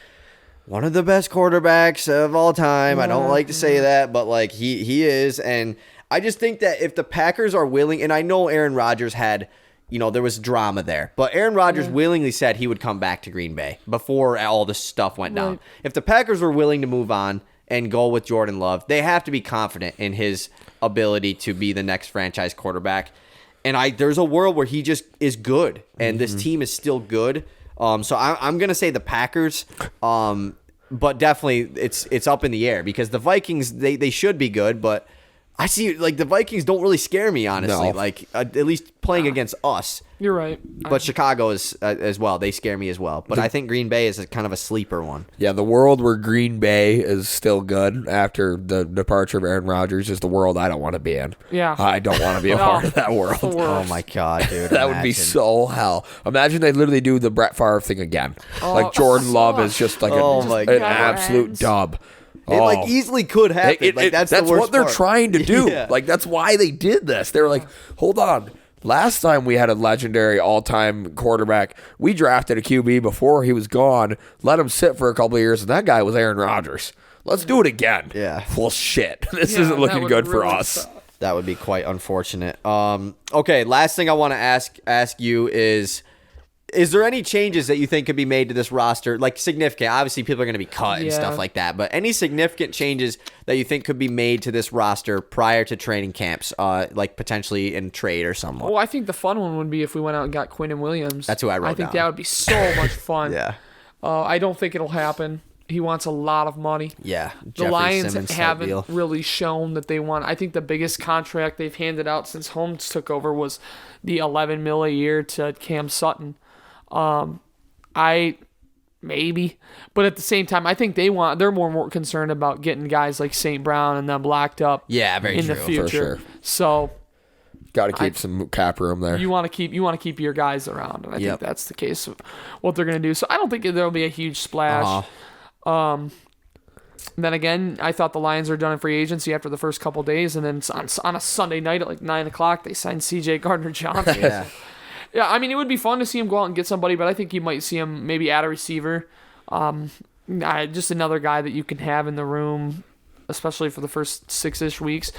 one of the best quarterbacks of all time. I don't like to say that, but like he is. And I just think that if the Packers are willing, and I know Aaron Rodgers had, there was drama there, but Aaron Rodgers willingly said he would come back to Green Bay before all this stuff went down. If the Packers were willing to move on and go with Jordan Love, they have to be confident in his ability to be the next franchise quarterback. And there's a world where he just is good, and this team is still good. So I'm going to say the Packers, but definitely it's up in the air because the Vikings, they should be good, but I see like the Vikings don't really scare me, honestly. No. Like at least playing against us. You're right. But Chicago is as well. They scare me as well. But I think Green Bay is kind of a sleeper one. Yeah, the world where Green Bay is still good after the departure of Aaron Rodgers is the world I don't want to be in. Yeah. I don't want to be a part of that world. Oh my God, dude! That would be so hell. Imagine they literally do the Brett Favre thing again. Like Jordan Love is just like an absolute dub. It like easily could happen. That's the worst what they're part. trying to do. Yeah. Like that's why they did this. They were like, hold on. Last time we had a legendary all-time quarterback, we drafted a QB before he was gone, let him sit for a couple of years, and that guy was Aaron Rodgers. Let's do it again. Yeah. Well, shit. This isn't looking good for us. Suck. That would be quite unfortunate. Okay, last thing I want to ask you is there any changes that you think could be made to this roster? Like significant, obviously people are going to be cut and stuff like that, but any significant changes that you think could be made to this roster prior to training camps, like potentially in trade or something? Well, I think the fun one would be if we went out and got Quinnen Williams. That's who I wrote I think down. that would be so much fun. Yeah. I don't think it'll happen. He wants a lot of money. Yeah. The Lions haven't really shown that they want. I think the biggest contract they've handed out since Holmes took over was the $11 million a year to Cam Sutton. Maybe, but at the same time, I think they're more concerned about getting guys like St. Brown and them locked up. Yeah, very in true. the future. For sure. So Got to keep some cap room there. you want to keep your guys around, and I think that's the case of what they're going to do. So I don't think there'll be a huge splash. Then again, I thought the Lions were done in free agency after the first couple days, and then on a Sunday night at like 9:00, they signed C.J. Gardner-Johnson. Yeah. Yeah, I mean, it would be fun to see him go out and get somebody, but I think you might see him maybe add a receiver. Just another guy that you can have in the room, especially for the first 6-ish weeks.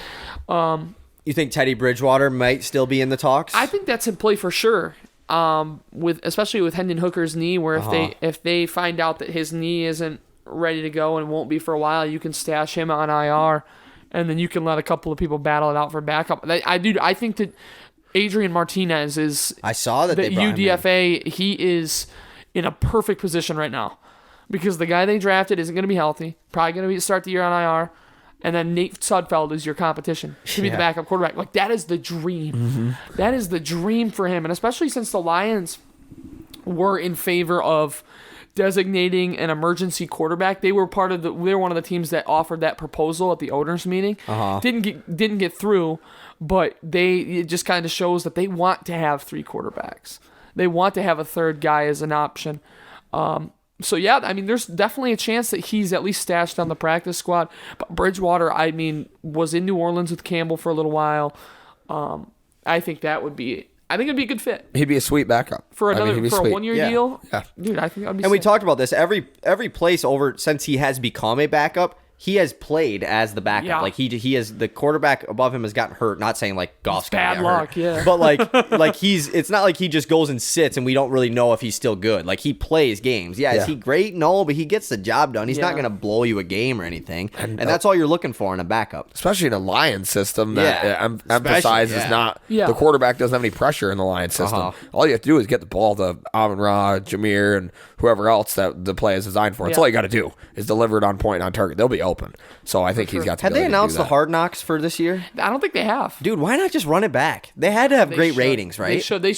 You think Teddy Bridgewater might still be in the talks? I think that's in play for sure. Especially with Hendon Hooker's knee, where if they find out that his knee isn't ready to go and won't be for a while, you can stash him on IR, and then you can let a couple of people battle it out for backup. I think that Adrian Martinez is. I saw that the they brought him UDFA. He is in a perfect position right now because the guy they drafted isn't going to be healthy. Probably going to start the year on IR, and then Nate Sudfeld is your competition to be the backup quarterback. Like that is the dream. Mm-hmm. That is the dream for him, and especially since the Lions were in favor of designating an emergency quarterback. They were one of the teams that offered that proposal at the owners meeting. Didn't get through, but it just kind of shows that they want to have 3 quarterbacks. They want to have a third guy as an option. So yeah, I mean, there's definitely a chance that he's at least stashed on the practice squad. But Bridgewater, I mean, was in New Orleans with Campbell for a little while. I think that would be I think it'd be a good fit He'd be a sweet backup for I mean, another he'd be for a sweet. 1 year Yeah. deal. Yeah. Dude, I think that'd be. And we sick. talked about this. Every place over since he has become a backup, he has played as the backup. Yeah. Like he has the quarterback above him has gotten hurt. Not saying like Goff's gonna bad get luck, hurt, yeah. But like it's not like he just goes and sits and we don't really know if he's still good. Like he plays games. Yeah, is he great? No, but he gets the job done. He's not Yeah. gonna blow you a game or anything. And that's all you're looking for in a backup. Especially in a Lions system that emphasizes not Yeah. the quarterback doesn't have any pressure in the Lions system. All you have to do is get the ball to Amon-Ra, Jameer, and whoever else that the play is designed for. That's all you got to do is deliver it on point and on target. They'll be open. So I think he's got to. Have they ability to announced do the that. Hard Knocks for this year? I don't think they have. Dude, why not just run it back? They had to have They great should. ratings, right? They should. They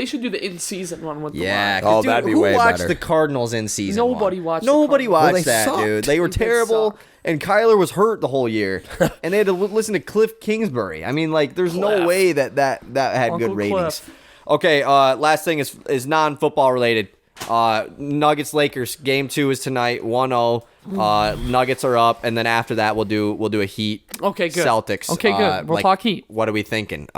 should do the in-season one with the Yeah. Lions. 'cause, Oh, dude, that'd be who way watched better. the Cardinals in season? Nobody one? watched the Nobody Cardinals. watched Well, they that, sucked. dude. They were They did terrible. suck. And Kyler was hurt the whole year, and they had to listen to Cliff Kingsbury. I mean, like, there's no Cliff. way that had Uncle good ratings. Cliff. Okay, last thing is non-football related. Nuggets Lakers game 2 is tonight, 1-0. Nuggets are up, and then after that we'll do a Heat. Okay, good. Celtics. Okay, good. We'll talk Heat. What are we thinking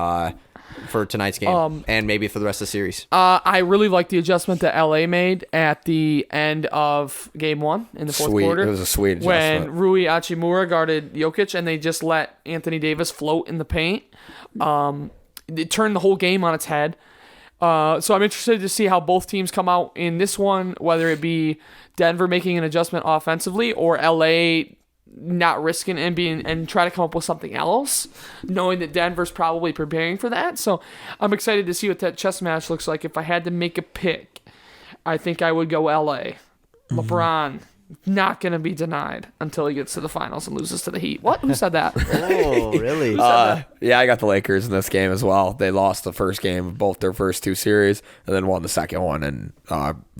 for tonight's game, and maybe for the rest of the series? I really like the adjustment that LA made at the end of game 1 in the fourth Sweet. quarter. It was a sweet when adjustment. Rui Hachimura guarded Jokic and they just let Anthony Davis float in the paint. It turned the whole game on its head. So I'm interested to see how both teams come out in this one, whether it be Denver making an adjustment offensively or LA not risking and try to come up with something else, knowing that Denver's probably preparing for that. So I'm excited to see what that chess match looks like. If I had to make a pick, I think I would go LA. LeBron, not going to be denied until he gets to the finals and loses to the Heat. What? Who said that? Oh, really? Yeah, I got the Lakers in this game as well. They lost the first game of both their first 2 series and then won the second one in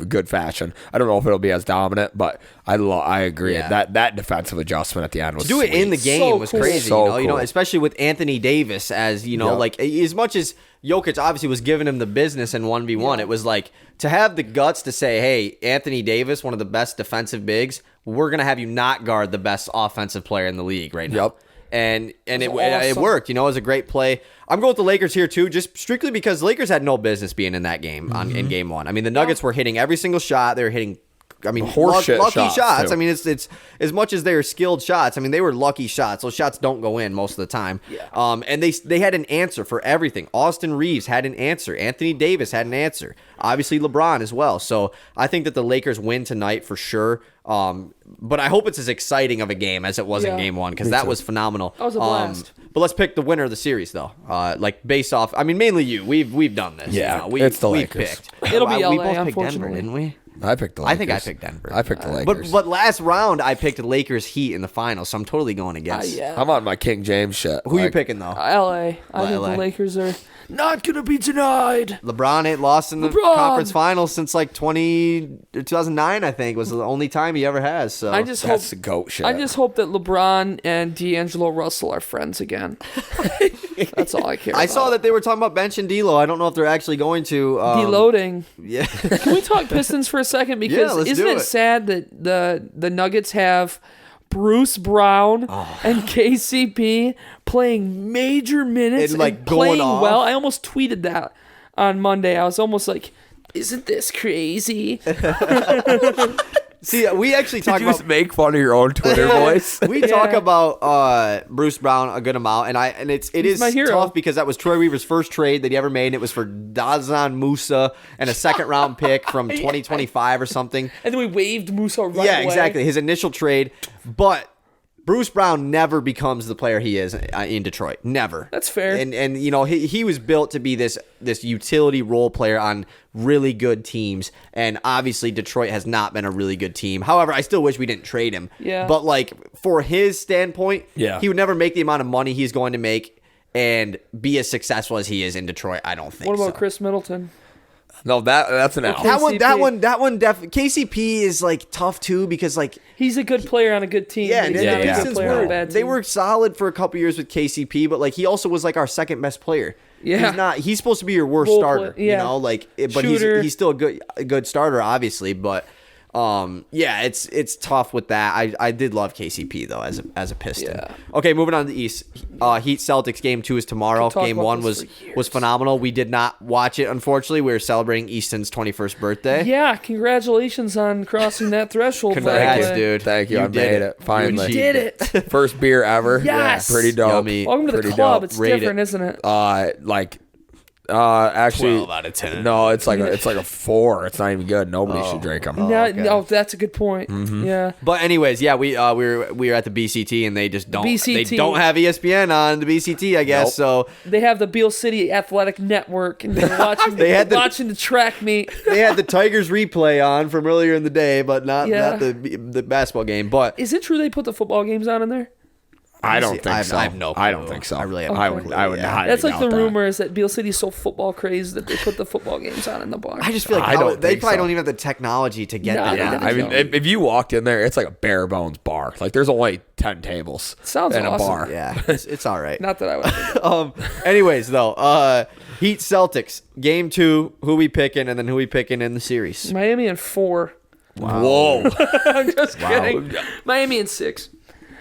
good fashion. I don't know if it'll be as dominant, but I agree. Yeah. That defensive adjustment at the end was To do it in the game So was cool. crazy, So you know, cool. especially with Anthony Davis as, you know, Yep. like as much as Jokic obviously was giving him the business in 1v1, it was like to have the guts to say, hey, Anthony Davis, one of the best defensive bigs, we're going to have you not guard the best offensive player in the league right now. Yep. And it awesome. worked, you know, it was a great play. I'm going with the Lakers here too, just strictly because the Lakers had no business being in that game in game 1. I mean, the Nuggets were hitting every single shot. They were hitting, I mean, Horseshit lucky shots. too. I mean, it's as much as they were skilled shots. I mean, they were lucky shots. Those shots don't go in most of the time. Yeah. And they had an answer for everything. Austin Reeves had an answer. Anthony Davis had an answer. Obviously, LeBron as well. So I think that the Lakers win tonight for sure. But I hope it's as exciting of a game as it was in game 1 because that was phenomenal. That was a blast. But let's pick the winner of the series though. Like based off. I mean, mainly you. We've done this. Yeah, you know, it's the we've Lakers. picked. It'll be We LA, both picked Denver, unfortunately. didn't we? I picked the Lakers. I think I picked Denver. I picked the Lakers. But last round I picked the Lakers Heat in the finals, so I'm totally going against. Yeah. I'm on my King James shit. Who you Like, picking though? LA. I think LA. the Lakers are not going to be denied. LeBron ain't lost in the LeBron! conference finals since like 2009, I think, was the only time he ever has. So I just hope That's the GOAT shit. I just hope that LeBron and D'Angelo Russell are friends again. That's all I care about. I saw that they were talking about benching D'Lo. I don't know if they're actually going to. Deloading. Yeah. Can we talk Pistons for a second? Because let's isn't do it it. sad that the Nuggets have Bruce Brown Oh. and KCP playing major minutes And, like, and going playing off. well? I almost tweeted that on Monday. I was almost like, isn't this crazy? See, we actually Did talk you about. just make fun of your own Twitter voice? We talk about Bruce Brown a good amount, and it is my hero. tough because that was Troy Weaver's first trade that he ever made, and it was for Dazan Musa and a second round pick from 2025 or something. And then we waved Musa right Yeah, away. exactly. His initial trade, but Bruce Brown never becomes the player he is in Detroit. Never. That's fair. And you know he was built to be this utility role player on really good teams, and obviously Detroit has not been a really good team. However, I still wish we didn't trade him. Yeah. But like for his standpoint, Yeah. he would never make the amount of money he's going to make and be as successful as he is in Detroit. I don't think. What about so. Chris Middleton? No, that's an L. That one KCP is like tough too because like He's a good player on a good team. yeah, but and he's then not the a good Pistons player on a were bad they team. were solid for a couple years with KCP, but like he also was like our second best player. Yeah. He's supposed to be your worst Role starter, play- yeah. you know, like but Shooter. he's still a good starter obviously, but Yeah, it's tough with that. I did love KCP though as a Piston. Yeah. Okay, moving on to the East. Heat Celtics game 2 is tomorrow. Game 1 was phenomenal. We did not watch it, unfortunately. We were celebrating Easton's 21st birthday. Yeah, congratulations on crossing that threshold. Congrats, dude. Thank you. I made it. Finally. You did it. First beer ever. Yes. Yeah, pretty dope. Yummy. Welcome to the Pretty club. dope. It's Rate different, it. isn't it? Actually 12 out of 10. No, it's like a 4. It's not even good. Nobody should drink them. No, that's a good point. Yeah. But anyways, yeah, we were at the BCT and they just don't they BCT. don't have ESPN on the BCT, I guess. Nope. So They have the Beale City Athletic Network, and they're watching, watching the track meet. they had the Tigers replay on from earlier in the day, but not the basketball game. But Is it true they put the football games on in there? I don't think so. I have no clue. I don't think so. I really have I no would. clue, I would. yeah. highly That's like doubt the that. rumor is that Beale City's so football crazy that they put the football games on in the bar. I just feel like I don't they think probably so. don't even have the technology to get No, that. I Yeah, don't I think mean, so. if you walked in there, it's like a bare bones bar. Like there's only 10 tables. Sounds in awesome. a bar. Yeah, it's all right. Not that I would. Anyways, though, Heat Celtics game 2. Who we picking, and then who we picking in the series? Miami in 4. Whoa. I'm just kidding. Miami in 6.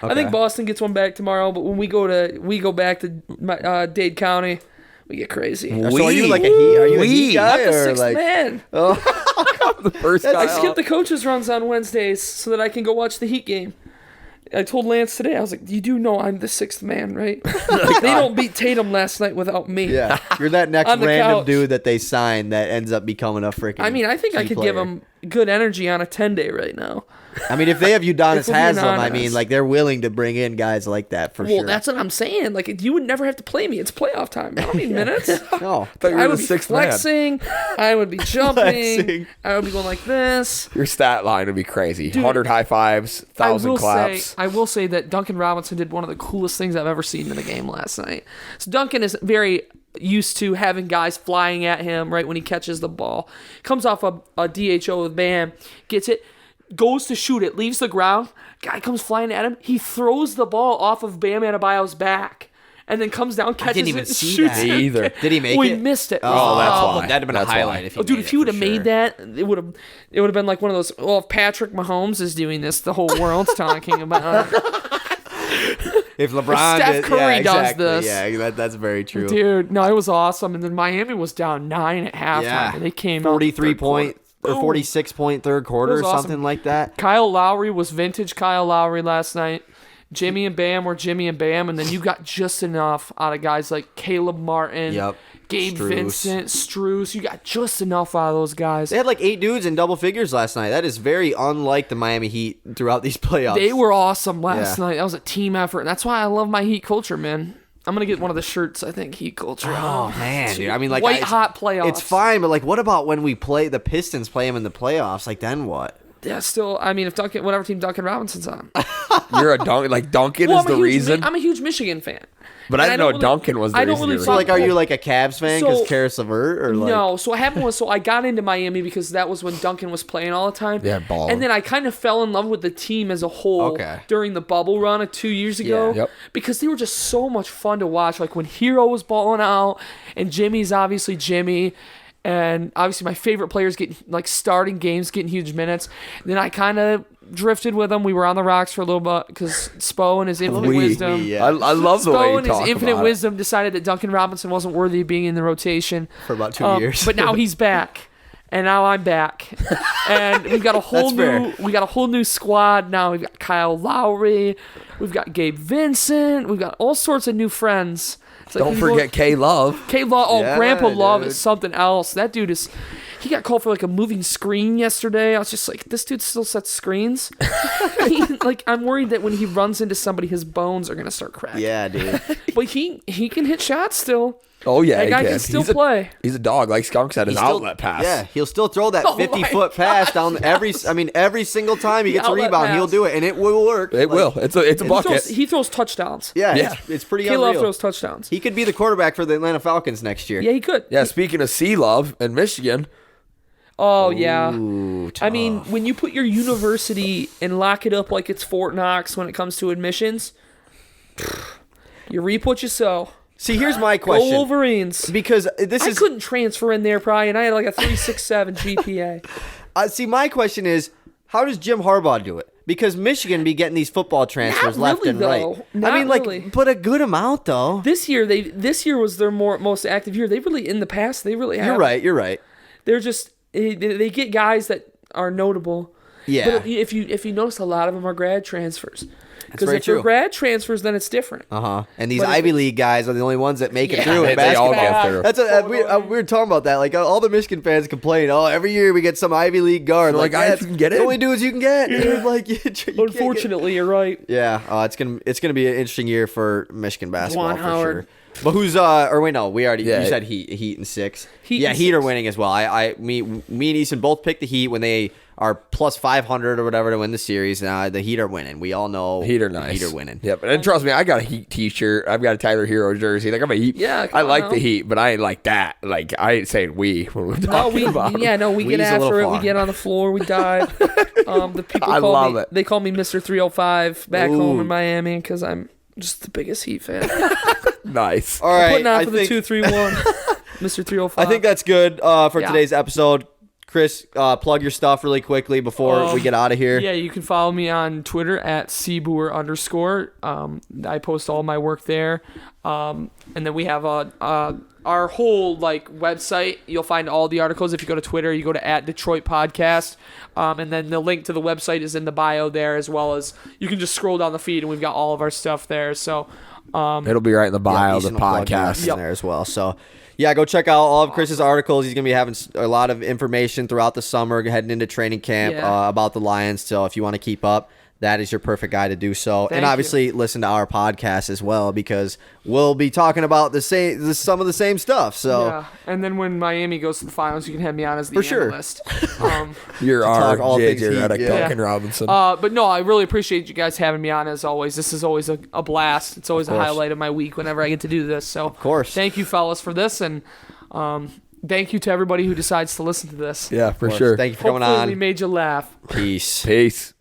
I think Boston gets one back tomorrow, but when we go back to Dade County, we get crazy. So are you like a Heat? Are you a Heat guy I'm the or sixth like? man. The first I guy. skip the coaches' runs on Wednesdays so that I can go watch the Heat game. I told Lance today, I was like, you do know I'm the 6th man, right? Like, they don't beat Tatum last night without me. Yeah, you're that next On the random couch. dude that they sign that ends up becoming a freaking. I mean, I think I key could player. give him good energy on a 10-day right now. I mean, if they have Udonis If we're being Haslam, I honest. mean, like they're willing to bring in guys like that for Well, sure. that's what I'm saying. Like, you would never have to play me. It's playoff time. I don't need minutes. No, thought you I were would the be sixth man. flexing. I would be jumping. Flexing. I would be going like this. Your stat line would be crazy. 100 high fives, 1,000 claps. I will say that Duncan Robinson did one of the coolest things I've ever seen in a game last night. So Duncan is very used to having guys flying at him right when he catches the ball. Comes off a DHO with Bam, gets it, goes to shoot it, leaves the ground. Guy comes flying at him. He throws the ball off of Bam Adebayo's back. And then comes down, catches didn't even it, and see shoots that. it. Me either. Did he make Well, it? he missed it. Oh, that's why. That'd have been That's a highlight why. if he Oh, dude, made if he would have for made sure. that, it would have been like one of those. Well, if Patrick Mahomes is doing this, the whole world's talking about it. If LeBron, Steph Curry does this. yeah, that's very true. Dude, no, it was awesome. And then Miami was down 9 at halftime. Yeah, And they came out 43 point or Boom. 46 point third quarter It was or awesome. something like that. Kyle Lowry was vintage Kyle Lowry last night. Jimmy and Bam were Jimmy and Bam, and then you got just enough out of guys like Caleb Martin, Yep. Gabe Strus. Vincent, Strus. You got just enough out of those guys. They had like 8 dudes in double figures last night. That is very unlike the Miami Heat throughout these playoffs. They were awesome last Yeah. night. That was a team effort, and that's why I love my Heat culture, man. I'm gonna get one of the shirts. I think Heat culture. Oh man, dude. I mean, like white hot playoffs. It's fine, but like, what about when we play the Pistons? Play them in the playoffs? Like, then what? Yeah, still. I mean, if Duncan, whatever team Duncan Robinson's on. You're a Duncan. Like Duncan Well, is the reason. I'm a huge Michigan fan. But I And didn't don't know Duncan was the I don't reason really you're So like, fuck- are you like a Cavs fan because So- Karis LeVert or like? No, so what happened was, I got into Miami because that was when Duncan was playing all the time. Yeah, ball. And then I kind of fell in love with the team as a whole Okay. during the bubble run of 2 years ago. Yeah. Yep. Because they were just so much fun to watch. Like when Hero was balling out, and Jimmy's obviously Jimmy. And obviously my favorite players getting like starting games, getting huge minutes. And then I kind of drifted with them. We were on the rocks for a little bit because Spo and his infinite wisdom. yeah. I love the way Spo you and his talk infinite about it. wisdom decided that Duncan Robinson wasn't worthy of being in the rotation For about 2 years. But now he's back, and now I'm back, and we've got a whole That's new squad now. We've got Kyle Lowry, we've got Gabe Vincent, we've got all sorts of new friends. It's like Don't you forget K Love. K Love. Oh, Yeah, Grandpa Love dude. is something else. That dude is. He got called for like a moving screen yesterday. I was just like, this dude still sets screens. I'm worried that when he runs into somebody, his bones are gonna start cracking. Yeah, dude. But he can hit shots still. Oh yeah, That he guy can still he's play. He's a dog. Like Skunk said, his He's still- outlet pass. Yeah, he'll still throw that Oh my 50-foot pass down every single time he The gets a outlet rebound, pass. he'll do it, and it will work. It will. It's a bucket. He throws touchdowns. Yeah, Yeah. It's pretty K Love unreal. throws touchdowns. He could be the quarterback for the Atlanta Falcons next year. Yeah, he could. Yeah, speaking of C Love in Michigan, Oh yeah. Ooh, I mean, tough. when you put your university and lock it up like it's Fort Knox when it comes to admissions, you reap what you sow. See, here's my Go question. Wolverines. Because this I is couldn't transfer in there, probably, and I had like a 3.67 GPA. see, my question is, how does Jim Harbaugh do it? Because Michigan be getting these football transfers left really, and though. right. Not I mean, like, really. but a good amount though. This year was their most active year. They really, in the past, they really have. You're right. They're just they get guys that are notable. Yeah. But if you notice, a lot of them are grad transfers. Because very if they're true. grad transfers, then it's different. And these But if Ivy it's- League guys are the only ones that make it Yeah, through in they all basketball. get through. That's we were talking about that. Like all the Michigan fans complain, every year we get some Ivy League guard. Like, yeah, if you can get the in. only dudes you can get. Dude. Like, you can't get- Unfortunately, you're right. Yeah, it's gonna be an interesting year for Michigan basketball Juwan for Howard. sure. But who's or wait, no, we already Yeah. you said Heat and 6. Heat and Heat are 6. winning as well. Me and Easton both picked the Heat when they are plus 500 or whatever to win the series. The Heat are winning. We all know Heat are nice. Heat are winning. Yep, and trust me, I got a Heat T-shirt. I've got a Tyler Hero jersey. Like I'm a Heat. Yeah, I come like on the now. Heat, but I ain't like that. Like I ain't saying we when we're No, talking about. we We's get a little after it. We far. get on the floor. We dive. The people I call love me. it. They call me Mr. 305 back home Ooh. in Miami because I'm just the biggest Heat fan. Nice. All right, Putting on I for think, the 2-3-1. Mr. 305. I think that's good for Yeah. today's episode. Chris, plug your stuff really quickly before we get out of here. Yeah, you can follow me on Twitter at @cbooher_. I post all my work there. And then we have our whole website. You'll find all the articles. If you go to Twitter, you go to @Detroit Podcast. And then the link to the website is in the bio there, as well as you can just scroll down the feed and we've got all of our stuff there. So It'll be right in the bio of the Easton will plug podcast. you in there as well. So, yeah, go check out all of Chris's articles. He's going to be having a lot of information throughout the summer, heading into training camp about the Lions. So, if you want to keep up, that is your perfect guy to do so. Thank and obviously, listen to our podcast as well because we'll be talking about some of the same stuff. So, yeah. And then when Miami goes to the finals, you can have me on as the For sure. analyst. You're our talk all things JJ Heat, Redick, yeah. Duncan Robinson. But no, I really appreciate you guys having me on as always. This is always a blast. It's always a course. highlight of my week whenever I get to do this. So, of course. thank you, fellas, for this, and thank you to everybody who decides to listen to this. yeah, for of course. sure. Thank you for coming Hopefully, on. we made you laugh. Peace. Peace.